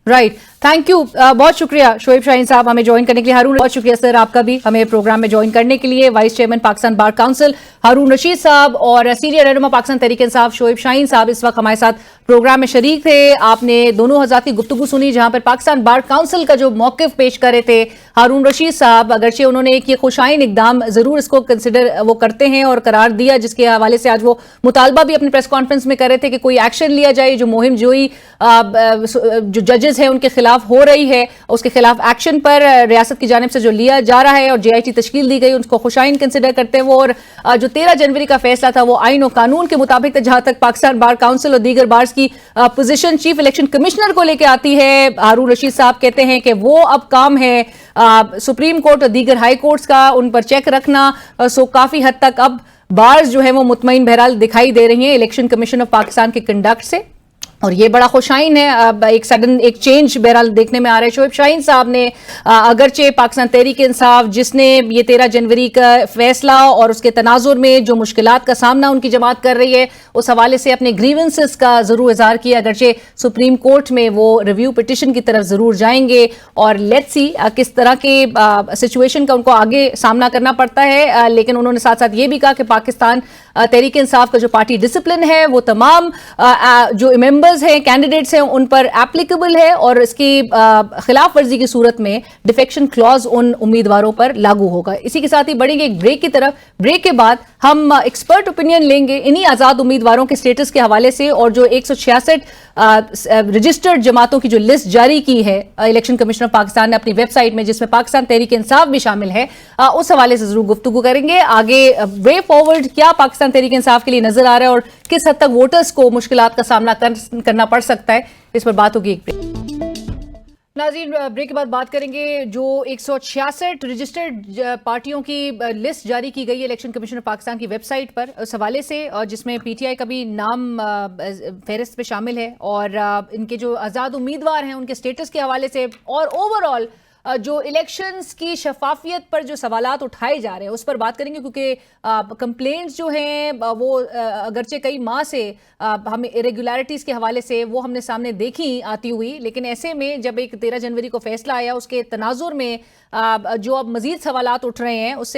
رائٹ. Thank you. بہت شکریہ شعیب شاہین صاحب ہمیں جوائن کرنے کے لیے. ہارون، بہت شکریہ سر آپ کا بھی ہمیں پروگرام میں جوائن کرنے کے لیے. وائس چیئرمین پاکستان بار کاؤنسل ہارون رشید صاحب اور سینئر رہنما پاکستان تحریک انصاف شعیب شاہین صاحب اس وقت ہمارے ساتھ پروگرام میں شریک تھے. آپ نے دونوں حضرات کی گفتگو سنی جہاں پر پاکستان بار کاؤنسل کا جو موقف پیش کر رہے تھے ہارون رشید صاحب، اگرچہ انہوں نے ایک یہ خوشائن اقدام ضرور اس کو کنسیڈر وہ کرتے ہیں اور قرار دیا، جس کے حوالے سے آج وہ مطالبہ بھی اپنے پریس کانفرنس میں کر رہے تھے کہ کوئی ایکشن لیا جائے. جو مہم جوئی جو ججز ہیں ان کے خلاف ہو رہی ہے، اس کے خلاف ایکشن پر ریاست کی جانب سے جو لیا جا رہا ہے اور جے آئی ٹی تشکیل دی گئی ان کو خوشائن کنسیڈر کرتے ہیں وہ. اور جو 13 جنوری کا فیصلہ تھا وہ آئین و قانون کے مطابق تھا. جہاں تک پاکستان بار کاؤنسل اور دیگر بارز کی پوزیشن چیف الیکشن کمشنر کو لے کے آتی ہے، ہارون رشید صاحب کہتے ہیں کہ وہ اب کام ہے سپریم کورٹ اور دیگر ہائی کورٹس کا، ان پر چیک رکھنا. سو کافی حد تک اب بارز جو ہیں وہ مطمئن بہرحال دکھائی دے رہی ہیں الیکشن کمیشن آف پاکستان کے کنڈکٹ سے، اور یہ بڑا خوشائن ہے. اب ایک سڈن ایک چینج بہرحال دیکھنے میں آ رہا ہے. شعیب شاہین صاحب نے اگرچہ پاکستان تحریک انصاف جس نے یہ 13 جنوری کا فیصلہ اور اس کے تناظر میں جو مشکلات کا سامنا ان کی جماعت کر رہی ہے اس حوالے سے اپنے گریونسز کا ضرور اظہار کیا، اگرچہ سپریم کورٹ میں وہ ریویو پٹیشن کی طرف ضرور جائیں گے اور لیٹس سی کس طرح کے سچویشن کا ان کو آگے سامنا کرنا پڑتا ہے. لیکن انہوں نے ساتھ ساتھ یہ بھی کہا کہ پاکستان تحریک انصاف کا جو پارٹی ڈسپلن ہے وہ تمام جو ممبرز ہیں، کینڈیڈیٹس ہیں، ان پر اپلیکیبل ہے اور اس کی خلاف ورزی کی صورت میں ڈیفیکشن کلوز ان امیدواروں پر لاگو ہوگا. اسی کے ساتھ ہی بڑھیں گے ایک بریک کی طرف. بریک کے بعد ہم ایکسپرٹ اوپینین لیں گے انہی آزاد امیدواروں کے سٹیٹس کے حوالے سے اور جو 166 رجسٹرڈ جماعتوں کی جو لسٹ جاری کی ہے الیکشن کمیشن آف پاکستان نے اپنی ویب سائٹ میں، جس میں پاکستان تحریک انصاف بھی شامل ہے، اس حوالے سے ضرور گفتگو کریں گے. آگے وے فارورڈ کیا پاکستان تحریک انصاف کے لیے نظر آ رہا ہے اور کس حد تک ووٹرز کو مشکلات کا سامنا کرنا پڑ سکتا ہے، اس پر بات ہوگی. ایک بریک. ناظرین، بریک کے بعد بات کریں گے جو 166 رجسٹرڈ پارٹیوں کی لسٹ جاری کی گئی ہے الیکشن کمیشن آف پاکستان کی ویب سائٹ پر اس حوالے سے، جس میں پی ٹی آئی کا بھی نام فہرست پہ شامل ہے اور ان کے جو آزاد امیدوار ہیں ان کے سٹیٹس کے حوالے سے اور اوور آل جو الیکشنز کی شفافیت پر جو سوالات اٹھائے جا رہے ہیں اس پر بات کریں گے، کیونکہ کمپلینٹس جو ہیں وہ اگرچہ کئی ماہ سے ہمیں irregularities کے حوالے سے وہ ہم نے سامنے دیکھی آتی ہوئی، لیکن ایسے میں جب ایک 13 جنوری کو فیصلہ آیا اس کے تناظر میں جو اب مزید سوالات اٹھ رہے ہیں اس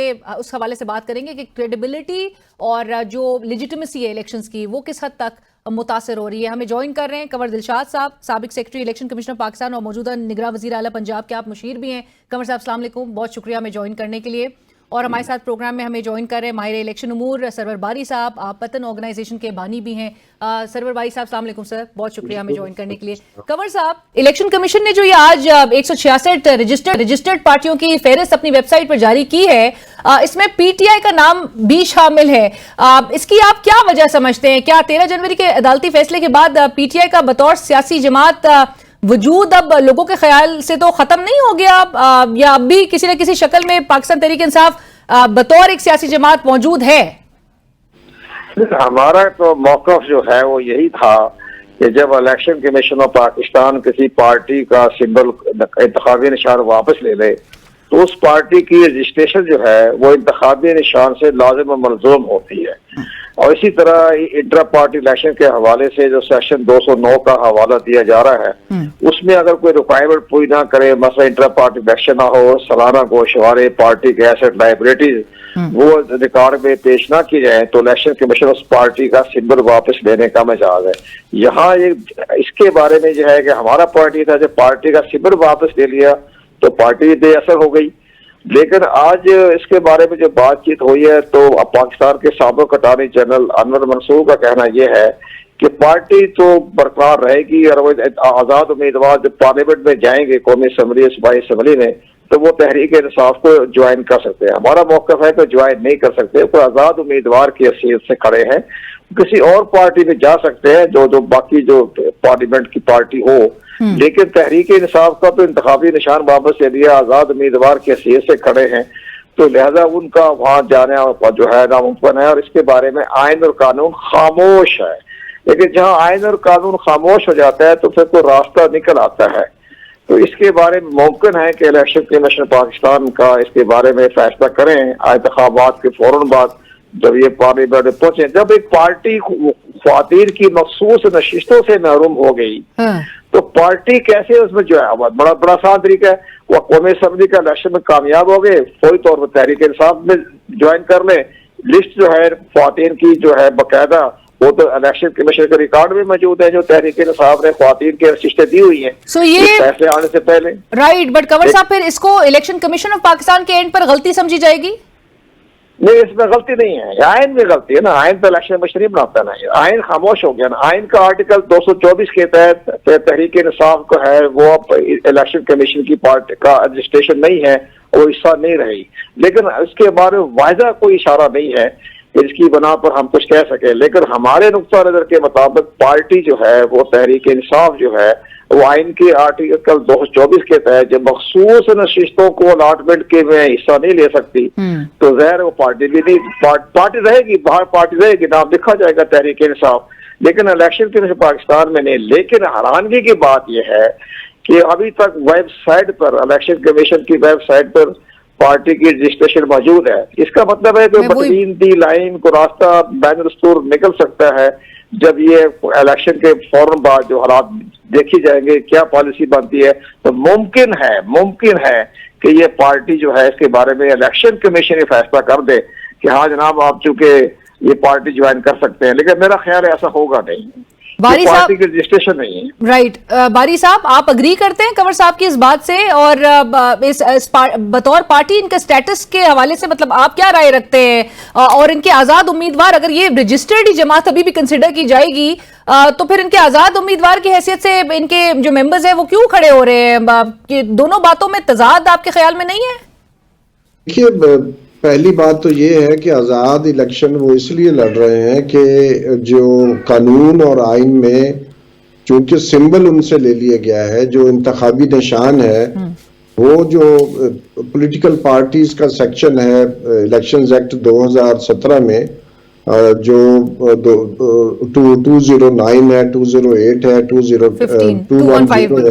حوالے سے بات کریں گے کہ کریڈیبلٹی اور جو لیجیٹمیسی ہے الیکشنز کی وہ کس حد تک متاثر ہو رہی ہے. ہمیں جوائن کر رہے ہیں کنور دلشاد صاحب، سابق secretary election commission of Pakistan اور موجودہ نگراں وزیر اعلیٰ پنجاب کے آپ مشیر بھی ہیں. کنور صاحب السلام علیکم، بہت شکریہ ہمیں جوائن کرنے کے لیے. اور ہمارے ساتھ پروگرام میں ہمیں جوائن کر رہے ہیں ماہر الیکشن امور سرور باری صاحب. آپ پتن آرگنائزیشن کے بانی بھی ہیں. سرور باری صاحب السلام علیکم سر, بہت شکریہ ہمیں جوائن کرنے کے لیے. کنور صاحب, الیکشن کمیشن نے جو یہ آج 166 رجسٹرڈ پارٹیوں کی فہرست اپنی ویب سائٹ پر جاری کی ہے, اس میں پی ٹی آئی کا نام بھی شامل ہے. اس کی آپ کیا وجہ سمجھتے ہیں؟ کیا 13 جنوری کے عدالتی فیصلے کے بعد پی ٹی آئی کا بطور سیاسی جماعت وجود اب لوگوں کے خیال سے تو ختم نہیں ہو گیا, یا اب بھی کسی نہ کسی شکل میں پاکستان تحریک انصاف بطور ایک سیاسی جماعت موجود ہے؟ ہمارا تو موقف جو ہے وہ یہی تھا کہ جب الیکشن کمیشن آف پاکستان کسی پارٹی کا سمبل انتخابی نشان واپس لے لے تو اس پارٹی کی رجسٹریشن جو ہے وہ انتخابی نشان سے لازم و ملزوم ہوتی ہے. اور اسی طرح انٹرا پارٹی الیکشن کے حوالے سے جو سیکشن 209 کا حوالہ دیا جا رہا ہے اس میں اگر کوئی ریکوائرمنٹ پوری نہ کرے, مثلا انٹرا پارٹی الیکشن نہ ہو, سالانہ گوشوارے, پارٹی کے ایسٹ لائبلٹیز وہ ریکارڈ میں پیش نہ کی جائیں تو الیکشن کمیشن اس پارٹی کا سمبل واپس لینے کا مجاز ہے. یہاں اس کے بارے میں جو ہے کہ ہمارا پارٹی تھا, جب پارٹی کا سمبل واپس لے لیا تو پارٹی بے اثر ہو گئی. لیکن آج اس کے بارے میں جو بات چیت ہوئی ہے تو پاکستان کے سابق اٹارنی جنرل انور منصور کا کہنا یہ ہے کہ پارٹی تو برقرار رہے گی اور وہ آزاد امیدوار جب پارلیمنٹ میں جائیں گے قومی اسمبلی صوبائی اسمبلی میں تو وہ تحریک انصاف کو جوائن کر سکتے ہیں. ہمارا موقف ہے کہ جوائن نہیں کر سکتے, کوئی آزاد امیدوار کی حیثیت سے کھڑے ہیں, کسی اور پارٹی میں جا سکتے ہیں جو باقی جو پارلیمنٹ کی پارٹی ہو, لیکن تحریک انصاف کا تو انتخابی نشان واپس لے لیا, آزاد امیدوار کی حیثیت سے کھڑے ہیں, تو لہذا ان کا وہاں جانا جو ہے ناممکن ہے. اور اس کے بارے میں آئین اور قانون خاموش ہے. لیکن جہاں آئین اور قانون خاموش ہو جاتا ہے تو پھر کوئی راستہ نکل آتا ہے. تو اس کے بارے میں ممکن ہے کہ الیکشن کمیشن پاکستان کا اس کے بارے میں فیصلہ کریں انتخابات کے فوراً بعد جب یہ پارلیمنٹ پہنچے. جب ایک پارٹی خواتین کی مخصوص نشستوں سے محروم ہو گئی تو پارٹی کیسے اس میں جو ہے بڑا آسان طریقہ ہے, وہ قومی اسمبلی کا الیکشن میں کامیاب ہو گئے, فوری طور پر تحریک انصاف میں جوائن کر لیں. لسٹ جو ہے خواتین کی جو ہے باقاعدہ وہ تو الیکشن کمیشن کے ریکارڈ میں موجود ہے جو تحریک انصاف نے خواتین کے رجسٹر دی ہوئی ہیں فیصلے آنے سے پہلے. رائٹ, بٹ کنور صاحب پھر اس کو الیکشن کمیشن آف پاکستان کے اینڈ پر غلطی سمجھی جائے گی؟ نہیں, اس میں غلطی نہیں ہے, آئین میں غلطی ہے نا. آئین تو الیکشن کمیشن نہیں بناتا نا, آئین خاموش ہو گیا نا. آئین کا آرٹیکل 224 کے تحت تحریک انصاف کا ہے وہ الیکشن کمیشن کی پارٹی کا رجسٹریشن نہیں ہے, وہ حصہ نہیں رہی. لیکن اس کے بارے میں واضح کوئی اشارہ نہیں ہے کہ اس کی بنا پر ہم کچھ کہہ سکیں. لیکن ہمارے نقطہ نظر کے مطابق پارٹی جو ہے وہ تحریک انصاف جو ہے وہ آئین کے آرٹیکل 224 کے تحت جب مخصوص نشستوں کو الاٹمنٹ کے میں حصہ نہیں لے سکتی تو ظاہر وہ پارٹی بھی نہیں, پارٹی رہے گی, باہر پارٹی رہے گی, نام لکھا جائے گا تحریک انصاف, لیکن الیکشن کمیشن پاکستان میں نہیں. لیکن حیرانگی کی بات یہ ہے کہ ابھی تک ویب سائٹ پر الیکشن کمیشن کی ویب سائٹ پر پارٹی کی رجسٹریشن موجود ہے. اس کا مطلب ہے کہ بٹوین دی لائن کو راستہ بین الدستور نکل سکتا ہے جب یہ الیکشن کے فوراً بعد جو حالات دیکھی جائیں گے کیا پالیسی بنتی ہے. تو ممکن ہے کہ یہ پارٹی جو ہے اس کے بارے میں الیکشن کمیشن یہ فیصلہ کر دے کہ ہاں جناب آپ چونکہ یہ پارٹی جوائن کر سکتے ہیں, لیکن میرا خیال ہے ایسا ہوگا نہیں. باری صاحب پارٹی کی رجسٹریشن نہیں ہے. رائٹ, باری صاحب آپ اگری کرتے ہیں کنور صاحب کی اس بات سے, اور بطور پارٹی ان کا سٹیٹس کے حوالے سے مطلب آپ کیا رائے رکھتے ہیں؟ اور ان کے آزاد امیدوار اگر یہ رجسٹرڈ ہی جماعت ابھی بھی کنسیڈر کی جائے گی تو پھر ان کے آزاد امیدوار کی حیثیت سے ان کے جو ممبرز ہیں وہ کیوں کھڑے ہو رہے ہیں؟ کہ دونوں باتوں میں تضاد آپ کے خیال میں نہیں ہے؟ دیکھیے, پہلی بات تو یہ ہے کہ آزاد الیکشن وہ اس لیے لڑ رہے ہیں کہ جو قانون اور آئین میں چونکہ سمبل ان سے لے لیا گیا ہے, جو انتخابی نشان ہے وہ جو پولیٹیکل پارٹیز کا سیکشن ہے الیکشنز ایکٹ 2017 میں جو 209 ہے, 208 ہے, 215 ہے,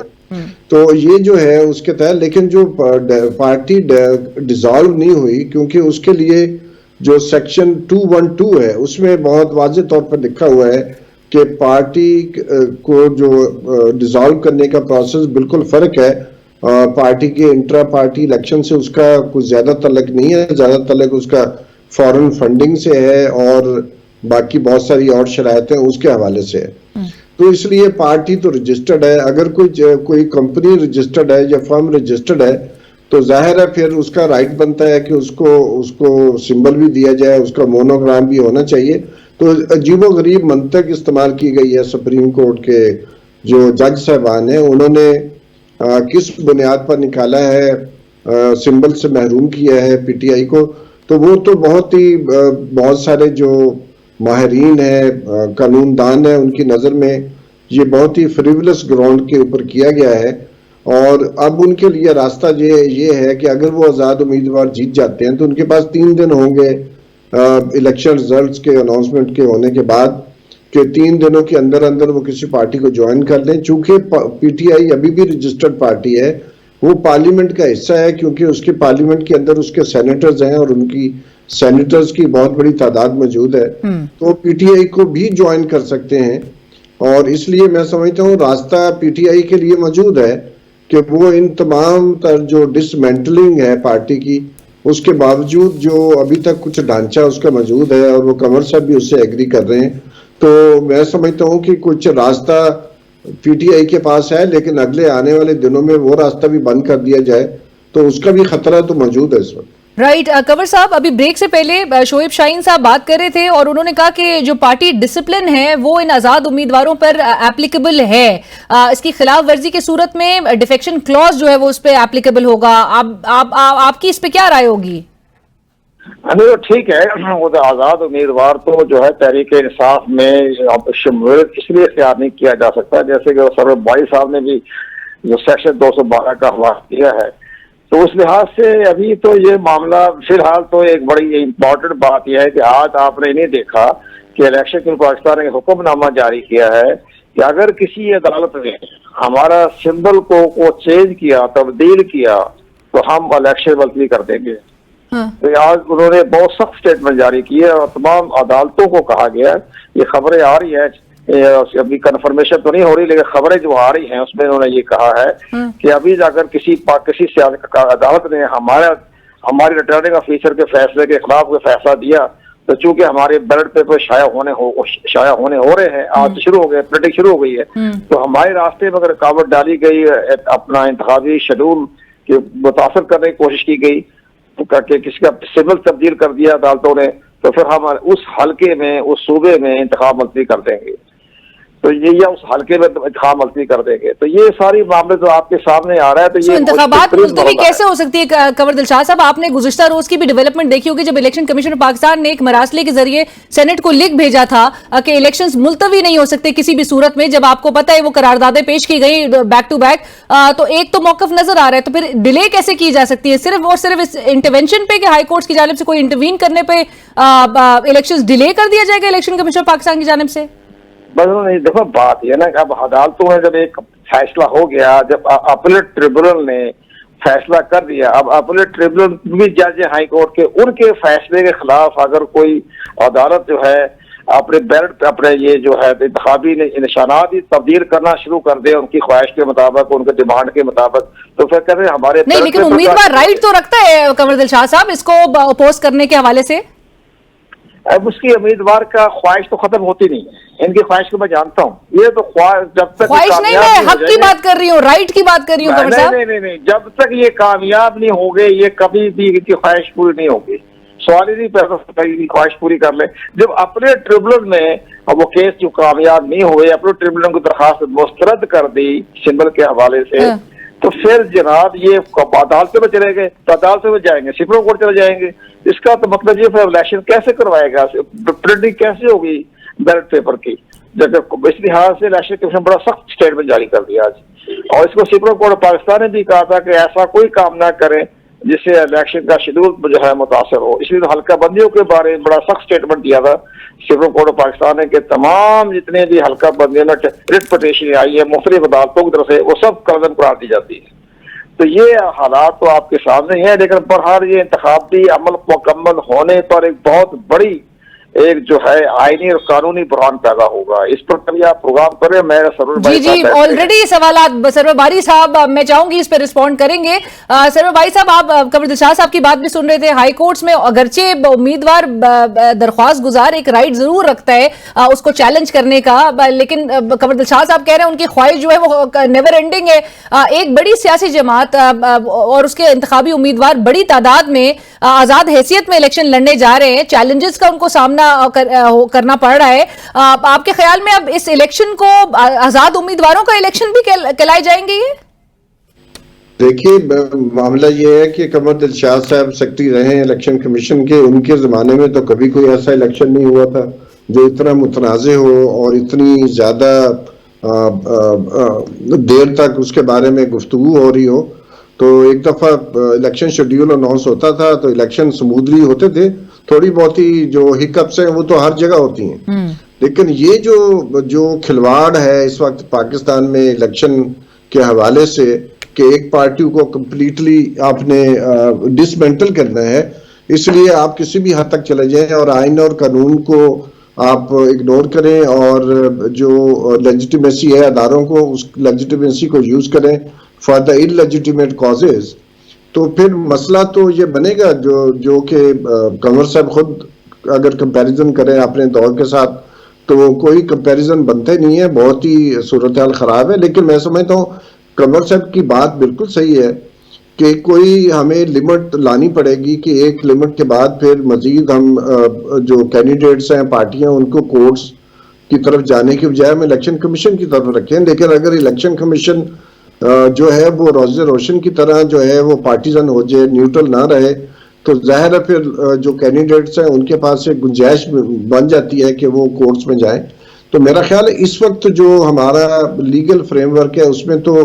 تو یہ جو ہے اس کے تحت. لیکن جو پارٹی ڈیزالو نہیں ہوئی کیونکہ اس کے لیے جو سیکشن 212 ہے اس میں بہت واضح طور پر لکھا ہوا ہے کہ پارٹی کو جو ڈیزالو کرنے کا پروسیس بالکل فرق ہے. پارٹی کے انٹرا پارٹی الیکشن سے اس کا کچھ زیادہ تعلق نہیں ہے, زیادہ تعلق اس کا فورن فنڈنگ سے ہے اور باقی بہت ساری اور شرائطیں اس کے حوالے سے ہے. تو اس لیے پارٹی تو رجسٹرڈ ہے. اگر کوئی کمپنی رجسٹرڈ ہے یا فرم رجسٹرڈ ہے تو ظاہر ہے پھر اس کا رائٹ بنتا ہے کہ اس کو سمبل بھی دیا جائے, اس کا مونوگرام بھی ہونا چاہیے. تو عجیب و غریب منطق استعمال کی گئی ہے سپریم کورٹ کے جو جج صاحبان ہیں, انہوں نے کس بنیاد پر نکالا ہے, سمبل سے محروم کیا ہے پی ٹی آئی کو. تو وہ تو بہت سارے جو ماہرین ہیں, قانون دان ہیں, ان کی نظر میں یہ بہت ہی فریولس گراؤنڈ کے اوپر کیا گیا ہے. اور اب ان کے لیے راستہ یہ ہے کہ اگر وہ آزاد امیدوار جیت جاتے ہیں تو ان کے پاس 3 دن ہوں گے الیکشن ریزلٹس کے اناؤنسمنٹ کے ہونے کے بعد, کہ 3 دنوں کے اندر وہ کسی پارٹی کو جوائن کر لیں. چونکہ پی ٹی آئی ابھی بھی رجسٹرڈ پارٹی ہے, وہ پارلیمنٹ کا حصہ ہے, کیونکہ اس کے پارلیمنٹ کے اندر اس کے سینیٹرز ہیں اور ان کی سینیٹرز کی بہت بڑی تعداد موجود ہے. تو پی ٹی آئی کو بھی جوائن کر سکتے ہیں. اور اس لیے میں سمجھتا ہوں راستہ پی ٹی آئی کے لیے موجود ہے کہ وہ ان تمام تر جو ڈسمینٹلنگ ہے پارٹی کی, اس کے باوجود جو ابھی تک کچھ ڈھانچہ اس کا موجود ہے, اور وہ کنور صاحب بھی اس سے ایگری کر رہے ہیں, تو میں سمجھتا ہوں کہ کچھ راستہ پی ٹی آئی کے پاس ہے. لیکن اگلے آنے والے دنوں میں وہ راستہ بھی بند کر دیا جائے تو اس کا بھی خطرہ تو موجود ہے اس وقت. رائٹ. کنور صاحب, ابھی بریک سے پہلے شعیب شاہین صاحب بات کر رہے تھے اور انہوں نے کہا کہ جو پارٹی ڈسپلن ہے وہ ان آزاد امیدواروں پر اپلیکیبل ہے, اس کی خلاف ورزی کی صورت میں ڈیفیکشن کلوز جو ہے وہ اس پہ اپلیکیبل ہوگا. آپ کی اس پہ کیا رائے ہوگی؟ ٹھیک ہے, وہ آزاد امیدوار تو جو ہے تحریک انصاف میں شمولیت اس لیے اختیار نہیں کیا جا سکتا, جیسے کہ سرور بائی صاحب نے بھی جو سیکشن 212 کا حوالہ کیا ہے. تو اس لحاظ سے ابھی تو یہ معاملہ فی الحال تو ایک بڑی امپورٹنٹ بات یہ ہے کہ آج آپ نے نہیں دیکھا کہ الیکشن کمیشن پاکستان نے حکم نامہ جاری کیا ہے کہ اگر کسی عدالت نے ہمارا سمبل کو چینج کیا, تبدیل کیا, تو ہم الیکشن ملتوی کر دیں گے. تو آج انہوں نے بہت سخت اسٹیٹمنٹ جاری کی ہے اور تمام عدالتوں کو کہا گیا ہے, یہ خبریں آ رہی ہیں, ابھی کنفرمیشن تو نہیں ہو رہی لیکن خبریں جو آ رہی ہیں اس میں انہوں نے یہ کہا ہے کہ ابھی اگر کسی عدالت نے ہماری ریٹرننگ آفیسر کے فیصلے کے خلاف کوئی فیصلہ دیا, تو چونکہ ہمارے بیلٹ پیپر شائع ہونے ہو رہے ہیں, آج شروع ہو گئے, پریڈکٹ شروع ہو گئی ہے, تو ہمارے راستے میں اگر رکاوٹ ڈالی گئی, اپنا انتخابی شیڈول کے متاثر کرنے کی کوشش کی گئی, کہ کسی کا سمبل تبدیل کر دیا عدالتوں نے, تو پھر ہم اس حلقے میں, اس صوبے میں انتخاب ملتوی کر دیں گے. تو یہ یا اس حلقے میں انتخاب ملتوی کر دیں گے. تو یہ ساری معاملے تو آپ کے سامنے آ رہا ہے. تو یہ انتخابات ملتوی کیسے ہو سکتی ہے؟ کنور دلشاد صاحب, آپ نے گزشتہ روز کی بھی ڈیولپمنٹ دیکھی ہوگی جب الیکشن کمیشن پاکستان نے ایک مراسلے کے ذریعے سینٹ کو لکھ بھیجا تھا کہ الیکشنز ملتوی نہیں ہو سکتے کسی بھی صورت میں. جب آپ کو پتہ ہے وہ قراردادیں پیش کی گئی بیک ٹو بیک, تو ایک تو موقف نظر آ رہا ہے, تو پھر ڈیلے کیسے کی جا سکتی ہے؟ صرف اور صرف اس انٹرونشن پہ کہ ہائی کورٹس کی جانب سے کوئی انٹروین کرنے پہ الیکشنز ڈیلے کر دیا جائے گا الیکشن کمیشن پاکستان کی جانب سے؟ بس نہیں, دیکھو بات یہ نا کہ اب عدالتوں میں جب ایک فیصلہ ہو گیا, جب اپیلیٹ ٹریبونل نے فیصلہ کر دیا, اب اپیلیٹ ٹریبونل بھی جج ہائی کورٹ کے, ان کے فیصلے کے خلاف اگر کوئی عدالت جو ہے اپنے بیلٹ اپنے یہ جو ہے انتخابی نشانات ہی تبدیل کرنا شروع کر دے ان کی خواہش کے مطابق, ان کے ڈیمانڈ کے مطابق, تو پھر کہتے ہیں ہمارے نہیں. لیکن امیدوار رائٹ تو رکھتا ہے کنور دلشاد صاحب اس کو اپوز کرنے کے حوالے سے. اب اس کی امیدوار کا خواہش تو ختم ہوتی نہیں ہے, ان کی خواہش کو میں جانتا ہوں. یہ تو جب تک خواہش نہیں, میں حق کی بات کر رہی ہوں, رائٹ کی بات کر رہی ہوں. نہیں, جب تک یہ کامیاب نہیں ہوں گے یہ کبھی بھی ان کی خواہش پوری نہیں ہوگی. سوال ہی نہیں پیدا کی خواہش پوری کر لیں. جب اپنے ٹریبونل میں وہ کیس جو کامیاب نہیں ہوئے, اپنے ٹریبونل کو درخواست مسترد کر دی سمبل کے حوالے سے, تو پھر جناب یہ عدالتوں میں چلے گئے, تو عدالتوں میں جائیں گے, سپریم کورٹ چلے جائیں گے. اس کا تو مطلب یہ پھر الیکشن کیسے کروائے گا, پرنٹنگ کیسے ہوگی بیلٹ پیپر کی. جب اس لحاظ سے الیکشن کمیشن بڑا سخت اسٹیٹمنٹ جاری کر دیا آج, اور اس کو سپریم کورٹ پاکستان نے بھی کہا تھا کہ ایسا کوئی کام نہ کریں جس سے الیکشن کا شیڈول جو ہے متاثر ہو. اس لیے تو حلقہ بندیوں کے بارے میں بڑا سخت اسٹیٹمنٹ دیا تھا سپریم کورٹ پاکستان نے کہ تمام جتنے بھی حلقہ بندیوں میں ریٹ پٹیشن آئی ہے مختلف عدالتوں کی طرف سے, وہ سب قلم قرار دی جاتی ہے. تو یہ حالات تو آپ کے سامنے ہیں, لیکن بہرحال یہ انتخابی عمل مکمل ہونے پر ایک بہت بڑی ایک جو ہے آئینی اور قانونی بحران پیدا ہوگا. اس پر کبھی آپ پروگرام کریں. میں سرور بھائی جی آلریڈی سوالات سرور باری صاحب میں چاہوں گی اس پہ رسپونڈ کریں گے. سرور باری صاحب آپ قمر دلشاد صاحب کی بات بھی سن رہے تھے. ہائی کورٹس میں اگرچہ امیدوار درخواست گزار ایک رائٹ ضرور رکھتا ہے اس کو چیلنج کرنے کا, لیکن قمر دلشاد صاحب کہہ رہے ہیں ان کی خواہش جو ہے وہ نیور اینڈنگ ہے. ایک بڑی سیاسی جماعت اور اس کے انتخابی امیدوار بڑی تعداد میں آزاد حیثیت میں الیکشن لڑنے جا رہے ہیں. چیلنجز کا ان کو سامنا کرنا پڑ رہا ہے. آپ کے خیال میں اب اس الیکشن کو آزاد امیدواروں کا الیکشن بھی کہلائے جائیں گے؟ یہ دیکھیے معاملہ یہ ہے کہ قمر دلشاد صاحب سیکرٹری رہے ہیں الیکشن کمیشن کے. ان کے زمانے میں تو کبھی کوئی ایسا الیکشن نہیں ہوا تھا جو اتنا متنازع ہو اور اتنی زیادہ دیر تک اس کے بارے میں گفتگو ہو رہی ہو. تو ایک دفعہ الیکشن شیڈیول اناؤنس ہوتا تھا تو الیکشن سموتھلی ہوتے تھے. تھوڑی بہت ہی جو ہکپس ہیں وہ تو ہر جگہ ہوتی ہیں, لیکن یہ جو کھلواڑ ہے اس وقت پاکستان میں الیکشن کے حوالے سے کہ ایک پارٹی کو کمپلیٹلی آپ نے ڈسمینٹل کرنا ہے, اس لیے آپ کسی بھی حد تک چلے جائیں اور آئین اور قانون کو آپ اگنور کریں اور جو لیجیٹیمیسی ہے اداروں کو اس لیجیٹیمیسی کو یوز کریں for the in legitimate causes, تو پھر مسئلہ تو یہ بنے گا جو کہ قمر صاحب خود اگر کمپیریزن کریں اپنے دور کے ساتھ تو کوئی کمپیریزن بنتے نہیں ہے. بہت ہی صورتحال خراب ہے. لیکن میں سمجھتا ہوں قمر صاحب کی بات بالکل صحیح ہے کہ کوئی ہمیں لمٹ لانی پڑے گی کہ ایک لمٹ کے بعد پھر مزید ہم جو کینڈیڈیٹس ہیں پارٹیاں ان کو کورٹس کی طرف جانے کی بجائے ہم الیکشن کمیشن کی طرف رکھیں. لیکن اگر الیکشن کمیشن جو ہے وہ روز روشن کی طرح جو ہے وہ پارٹیزن ہو جائے, نیوٹرل نہ رہے, تو ظاہر ہے پھر جو کینڈیڈیٹس ہیں ان کے پاس ایک گنجائش بن جاتی ہے کہ وہ کورٹس میں جائیں. تو میرا خیال ہے اس وقت جو ہمارا لیگل فریم ورک ہے اس میں تو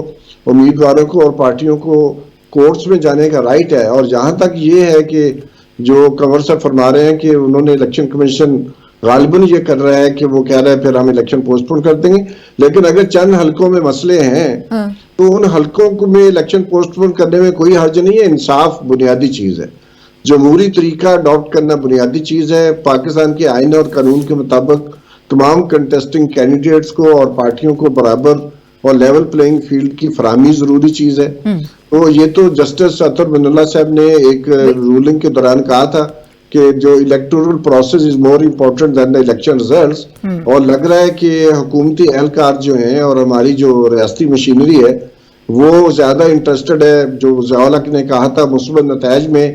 امیدواروں کو اور پارٹیوں کو کورٹس میں جانے کا رائٹ ہے. اور جہاں تک یہ ہے کہ جو قمر صاحب فرما رہے ہیں کہ انہوں نے الیکشن کمیشن غالباً یہ کر رہا ہے کہ وہ کہہ رہا ہے پھر ہم الیکشن پوسٹ پون کر دیں گے, لیکن اگر چند حلقوں میں مسئلے ہیں تو ان حلقوں میں الیکشن پوسٹ پون کرنے میں کوئی حرج نہیں ہے. انصاف بنیادی چیز ہے, جمہوری طریقہ اڈاپٹ کرنا بنیادی چیز ہے. پاکستان کے آئین اور قانون کے مطابق تمام کنٹیسٹنگ کینڈیڈیٹس کو اور پارٹیوں کو برابر اور لیول پلینگ فیلڈ کی فراہمی ضروری چیز ہے. تو یہ تو جسٹس اطہر من اللہ صاحب نے ایک رولنگ کے دوران کہا تھا کہ جو electoral process is more important than the election results, اور لگ رہا ہے کہ حکومتی اہلکار جو ہیں اور ہماری جو ریاستی مشینری ہے وہ زیادہ انٹرسٹڈ ہے جو ضیاء الحق نے کہا تھا مثبت نتائج میں,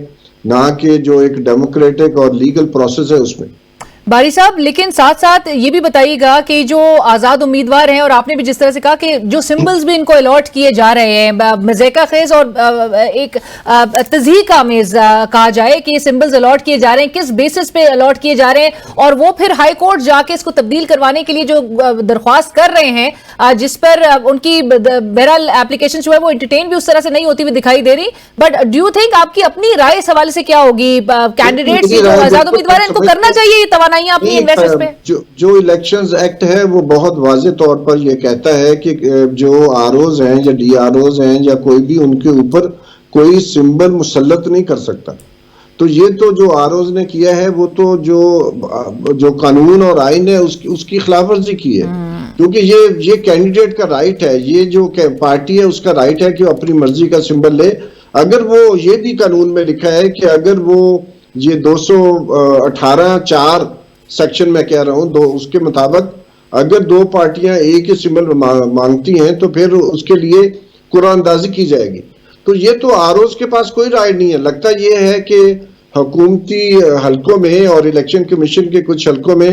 نہ کہ جو ایک ڈیموکریٹک اور لیگل پروسیس ہے اس میں. باری صاحب لیکن ساتھ ساتھ یہ بھی بتائیے گا کہ جو آزاد امیدوار ہیں, اور آپ نے بھی جس طرح سے کہا کہ جو سمبلز بھی ان کو الاٹ کیے جا رہے ہیں, مذائقہ خیز اور ایک تضحیک آمیز کہا جائے کہ یہ سمبلز الاٹ کیے جا رہے ہیں, کس بیسس پہ الاٹ کیے جا رہے ہیں, اور وہ پھر ہائی کورٹ جا کے اس کو تبدیل کروانے کے لیے جو درخواست کر رہے ہیں جس پر ان کی بہرحال اپلیکیشن جو ہے وہ انٹرٹین بھی اس طرح سے نہیں ہوتی ہوئی دکھائی دے رہی. بٹ ڈو یو تھنک آپ کی اپنی رائے اس حوالے سے کیا ہوگی؟ کینڈیڈیٹس جو آزاد امیدوار ہیں ان کو کرنا چاہیے یہ توانائی اپنی انویسٹرز پہ؟ جو الیکشنز ایکٹ ہے وہ بہت واضح طور پر یہ کہتا ہے کہ جو آروز ہیں یا ڈی آروز ہیں یا کوئی بھی ان کے اوپر کوئی سمبل مسلط نہیں کر سکتا. تو یہ تو جو آروز نے کیا ہے وہ تو جو قانون اور آئین ہے اس کی خلاف ورزی کی ہے, کیونکہ یہ کینڈیڈیٹ کا رائٹ ہے, یہ جو پارٹی ہے اس کا رائٹ ہے کہ وہ اپنی مرضی کا سمبل لے. اگر وہ یہ بھی قانون میں لکھا ہے کہ اگر وہ یہ 218(4) سیکشن میں کہہ رہا ہوں اس کے مطابق اگر دو پارٹیاں ایک ہی سمبل مانگتی ہیں تو پھر اس کے لیے قرعہ اندازی کی جائے گی. تو یہ تو آروز کے پاس کوئی رائے نہیں ہے. لگتا یہ ہے کہ حکومتی حلقوں میں اور الیکشن کمیشن کے کچھ حلقوں میں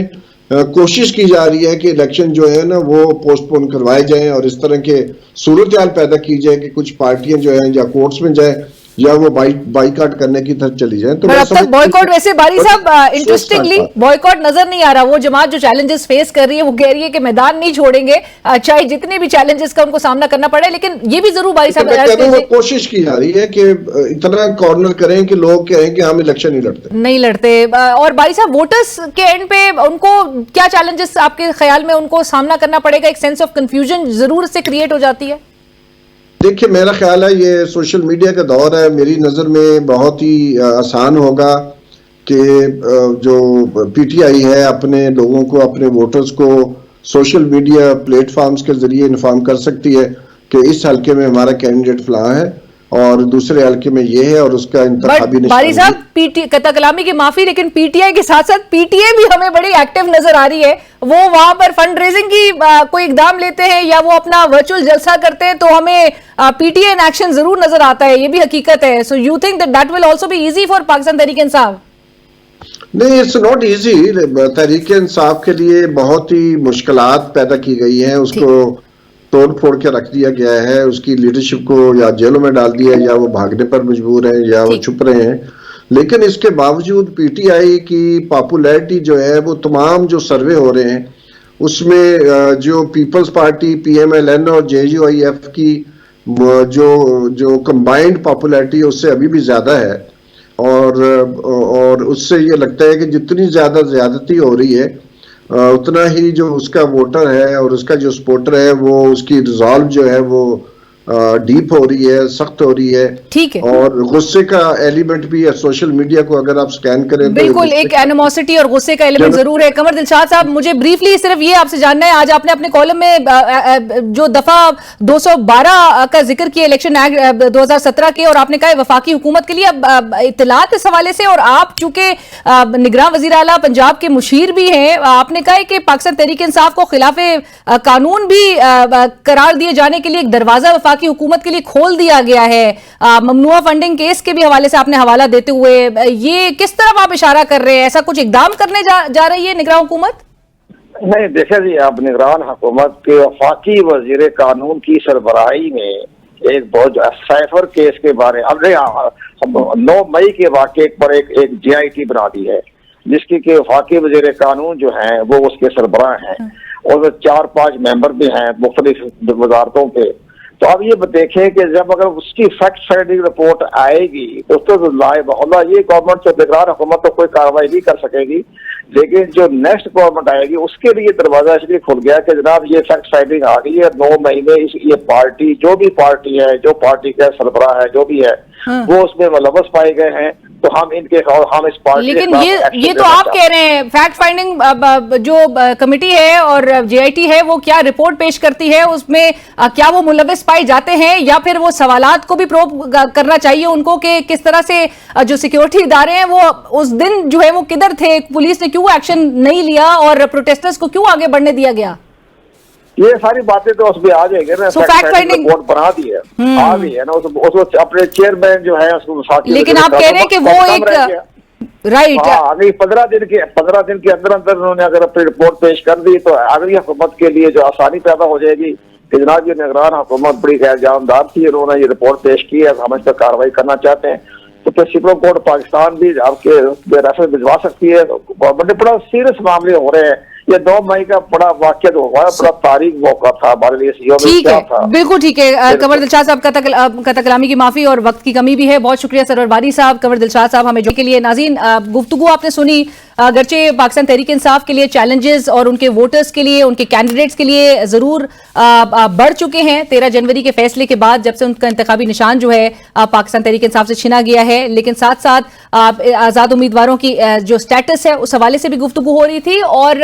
کوشش کی جا رہی ہے کہ الیکشن جو ہے نا وہ پوسٹ پون کروائے جائیں اور اس طرح کے صورتحال پیدا کی جائے کہ کچھ پارٹیاں جو ہیں یا کورٹس میں جائیں یا وہ بائیکاٹ کرنے کی طرف چلی جائیں. تو اب تک بوائیکاٹ ویسے باری صاحب انٹرسٹنگلی بوائیکاٹ نظر نہیں آ رہا. وہ جماعت جو چیلنجز فیس کر رہی ہے وہ کہہ رہی ہے کہ میدان نہیں چھوڑیں گے چاہے جتنے بھی چیلنجز کا ان کو سامنا کرنا پڑے. لیکن یہ بھی ضرور باری صاحب کوشش کی جا رہی ہے کہ اتنا کارنر کریں کہ لوگ کہیں کہ ہم الیکشن نہیں لڑتے. اور باری صاحب ووٹرز کے اینڈ پہ ان کو کیا چیلنجز آپ کے خیال میں ان کو سامنا کرنا پڑے گا؟ ایک سینس آف کنفیوژن ضرور سے کریٹ ہو جاتی ہے. دیکھیں میرا خیال ہے یہ سوشل میڈیا کا دور ہے, میری نظر میں بہت ہی آسان ہوگا کہ جو پی ٹی آئی ہے اپنے لوگوں کو, اپنے ووٹرز کو سوشل میڈیا پلیٹ فارمز کے ذریعے انفارم کر سکتی ہے کہ اس حلقے میں ہمارا کینڈیڈیٹ فلاں ہے اور دوسرے حلقے میں یہ ہے, اور اس کا انتخابی نشان. باری صاحب قطع کلامی کی معافی, لیکن پی ٹی آئی کے ساتھ ساتھ پی ٹی آئی بھی ہمیں بڑی ایکٹیو نظر آ رہی ہے. وہ وہاں پر فنڈ ریزنگ کی کوئی اقدام لیتے ہیں یا وہ اپنا ورچوئل جلسہ کرتے ہیں تو ہمیں P T I in action ضرور نظر آتا ہے, یہ بھی حقیقت ہے. So you think that will also be easy for Pakistan Tehreek Insaf? نہیں, it's not easy. Tehreek Insaf کے لیے بہت ہی مشکلات پیدا کی گئی ہیں, اس کو توڑ پھوڑ کے رکھ دیا گیا ہے, اس کی لیڈرشپ کو یا جیلوں میں ڈال دیا ہے یا وہ بھاگنے پر مجبور ہیں یا وہ چھپ رہے ہیں. لیکن اس کے باوجود پی ٹی آئی کی پاپولیرٹی جو ہے وہ تمام جو سروے ہو رہے ہیں اس میں جو Peoples Party, P M L N اور جے یو آئی ایف کی جو کمبائنڈ پاپولیرٹی ہے اس سے ابھی بھی زیادہ ہے. اور اس سے یہ لگتا ہے کہ جتنی زیادہ زیادتی ہو رہی ہے اتنا ہی جو اس کا ووٹر ہے اور اس کا جو سپورٹر ہے وہ اس کی ریزالو جو ہے وہ ڈیپ ہو رہی ہے, سخت ہو رہی ہے. ٹھیک ہے, اور غصے کا ایلیمنٹ بھی ہے. سوشل میڈیا کو اگر آپ سکین کریں بالکل ایک اینیموسٹی اور غصے کا ایلیمنٹ ضرور ہے. قمر دلشاد صاحب, مجھے بریفلی صرف یہ آپ سے جاننا ہے, آج آپ نے اپنے کالم میں جو دفعہ 212 کا ذکر کیا الیکشن ایکٹ 2017 کے, اور آپ نے کہا وفاقی حکومت کے لیے اطلاعات اس حوالے سے, اور آپ چونکہ نگراں وزیر اعلیٰ پنجاب کے مشیر بھی ہیں, آپ نے کہا کہ پاکستان تحریک انصاف کو خلاف قانون بھی قرار دیے جانے کے لیے ایک دروازہ وفاقی حکومت کے لیے کھول دیا گیا ہے. ممنوعہ فنڈنگ کیس کے بھی حوالے سے آپ نے حوالہ دیتے ہوئے یہ کس طرف آپ اشارہ کر رہے ہیں؟ ایسا کچھ اقدام کرنے جا رہی ہے نگراں حکومت؟ نہیں دیکھیں جی, آپ نگران حکومت کے وفاقی وزیر قانون کی سربراہی میں ایک بہت سائفر کیس کے بارے اب 9 مئی کے واقعے پر ایک جے آئی ٹی بنا دی ہے جس کی کہ وفاقی وزیر قانون جو ہیں وہ اس کے سربراہ ہیں اور 4-5 ممبر بھی ہیں مختلف وزارتوں کے. تو اب یہ دیکھیں کہ جب اگر اس کی فیکٹ فائنڈنگ رپورٹ آئے گی تو اس کو لائے بہلا یہ گورنمنٹ سے نگران حکومت تو کوئی کارروائی نہیں کر سکے گی, لیکن جو نیکسٹ گورنمنٹ آئے گی اس کے لیے دروازہ اس لیے کھل گیا کہ جناب یہ فیکٹ فائنڈنگ آ گئی ہے 9 مئی میں یہ پارٹی جو بھی پارٹی ہے, جو پارٹی کا سربراہ ہے, جو بھی ہے وہ اس میں ملوث پائے گئے ہیں, تو ہم اس پارٹی. لیکن یہ تو آپ کہہ رہے ہیں فیکٹ فائنڈنگ جو کمیٹی ہے اور جے آئی ٹی ہے وہ کیا رپورٹ پیش کرتی ہے, اس میں کیا وہ ملوث پائے جاتے ہیں یا پھر وہ سوالات کو بھی پروب کرنا چاہیے ان کو کہ کس طرح سے جو سیکیورٹی ادارے ہیں وہ اس دن جو ہے وہ کدھر تھے, پولیس نے کیوں ایکشن نہیں لیا اور پروٹیسٹرز کو کیوں آگے بڑھنے دیا گیا؟ یہ ساری باتیں تو اس میں آ جائیں گے نا, رپورٹ بنا دی ہے, آ گئی ہے نا, اس کو اپنے چیئرمین جو ہے اس کو. لیکن آپ کہہ رہے ہیں کہ وہ ایک رائٹ اگلی 15 دن کے اندر انہوں نے اگر اپنی رپورٹ پیش کر دی تو اگلی حکومت کے لیے جو آسانی پیدا ہو جائے گی کہ جناب یہ نگران حکومت بڑی غیر جانبدار تھی, انہوں نے یہ رپورٹ پیش کی ہے, ہم اس پر کارروائی کرنا چاہتے ہیں, تو پھر سپریم کورٹ پاکستان بھی آپ کے ریفرنس بھجوا سکتی ہے. گورنمنٹ بڑا سیریس معاملے ہو رہے ہیں. یہ 9 مئی کا بڑا واقعہ جو ہوا ہے بڑا تاریخ موقع تھا ہمارے لیے. ٹھیک ہے, بالکل ٹھیک ہے. قمر دلشاد صاحب قطع کلامی کی معافی اور وقت کی کمی بھی ہے. بہت شکریہ سرور باری صاحب, قمر دلشاد صاحب ہمیں جو کے لیے. ناظرین گفتگو آپ نے سنی, اگرچہ پاکستان تحریک انصاف کے لیے چیلنجز اور ان کے ووٹرز کے لیے, ان کے کینڈیڈیٹس کے لیے ضرور بڑھ چکے ہیں 13 جنوری کے فیصلے کے بعد, جب سے ان کا انتخابی نشان جو ہے پاکستان تحریک انصاف سے چھینا گیا ہے, لیکن ساتھ ساتھ آزاد امیدواروں کی جو سٹیٹس ہے اس حوالے سے بھی گفتگو ہو رہی تھی. اور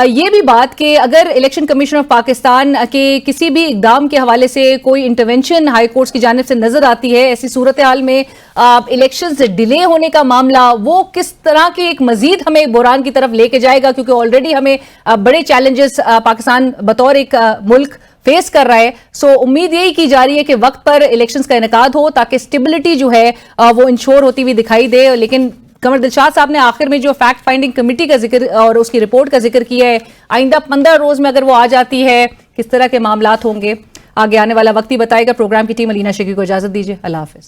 یہ بھی بات کہ اگر الیکشن کمیشن آف پاکستان کے کسی بھی اقدام کے حوالے سے کوئی انٹرونشن ہائی کورٹس کی جانب سے نظر آتی ہے, ایسی صورتحال میں الیکشنز ڈیلے ہونے کا معاملہ وہ کس طرح کے ایک مزید ہمیں بحران کی طرف لے کے جائے گا, کیونکہ آلریڈی ہمیں بڑے چیلنجز پاکستان بطور ایک ملک فیس کر رہا ہے. سو امید یہی کی جا رہی ہے کہ وقت پر الیکشنز کا انعقاد ہو تاکہ اسٹیبلٹی جو ہے وہ انشور ہوتی ہوئی دکھائی دے. لیکن قمر دلشاد صاحب نے آخر میں جو فیکٹ فائنڈنگ کمیٹی کا ذکر اور اس کی رپورٹ کا ذکر کیا ہے, آئندہ 15 روز میں اگر وہ آ جاتی ہے کس طرح کے معاملات ہوں گے, آگے آنے والا وقت ہی بتائے گا. پروگرام کی ٹیم علینا شیخی کو اجازت دیجیے, اللہ حافظ.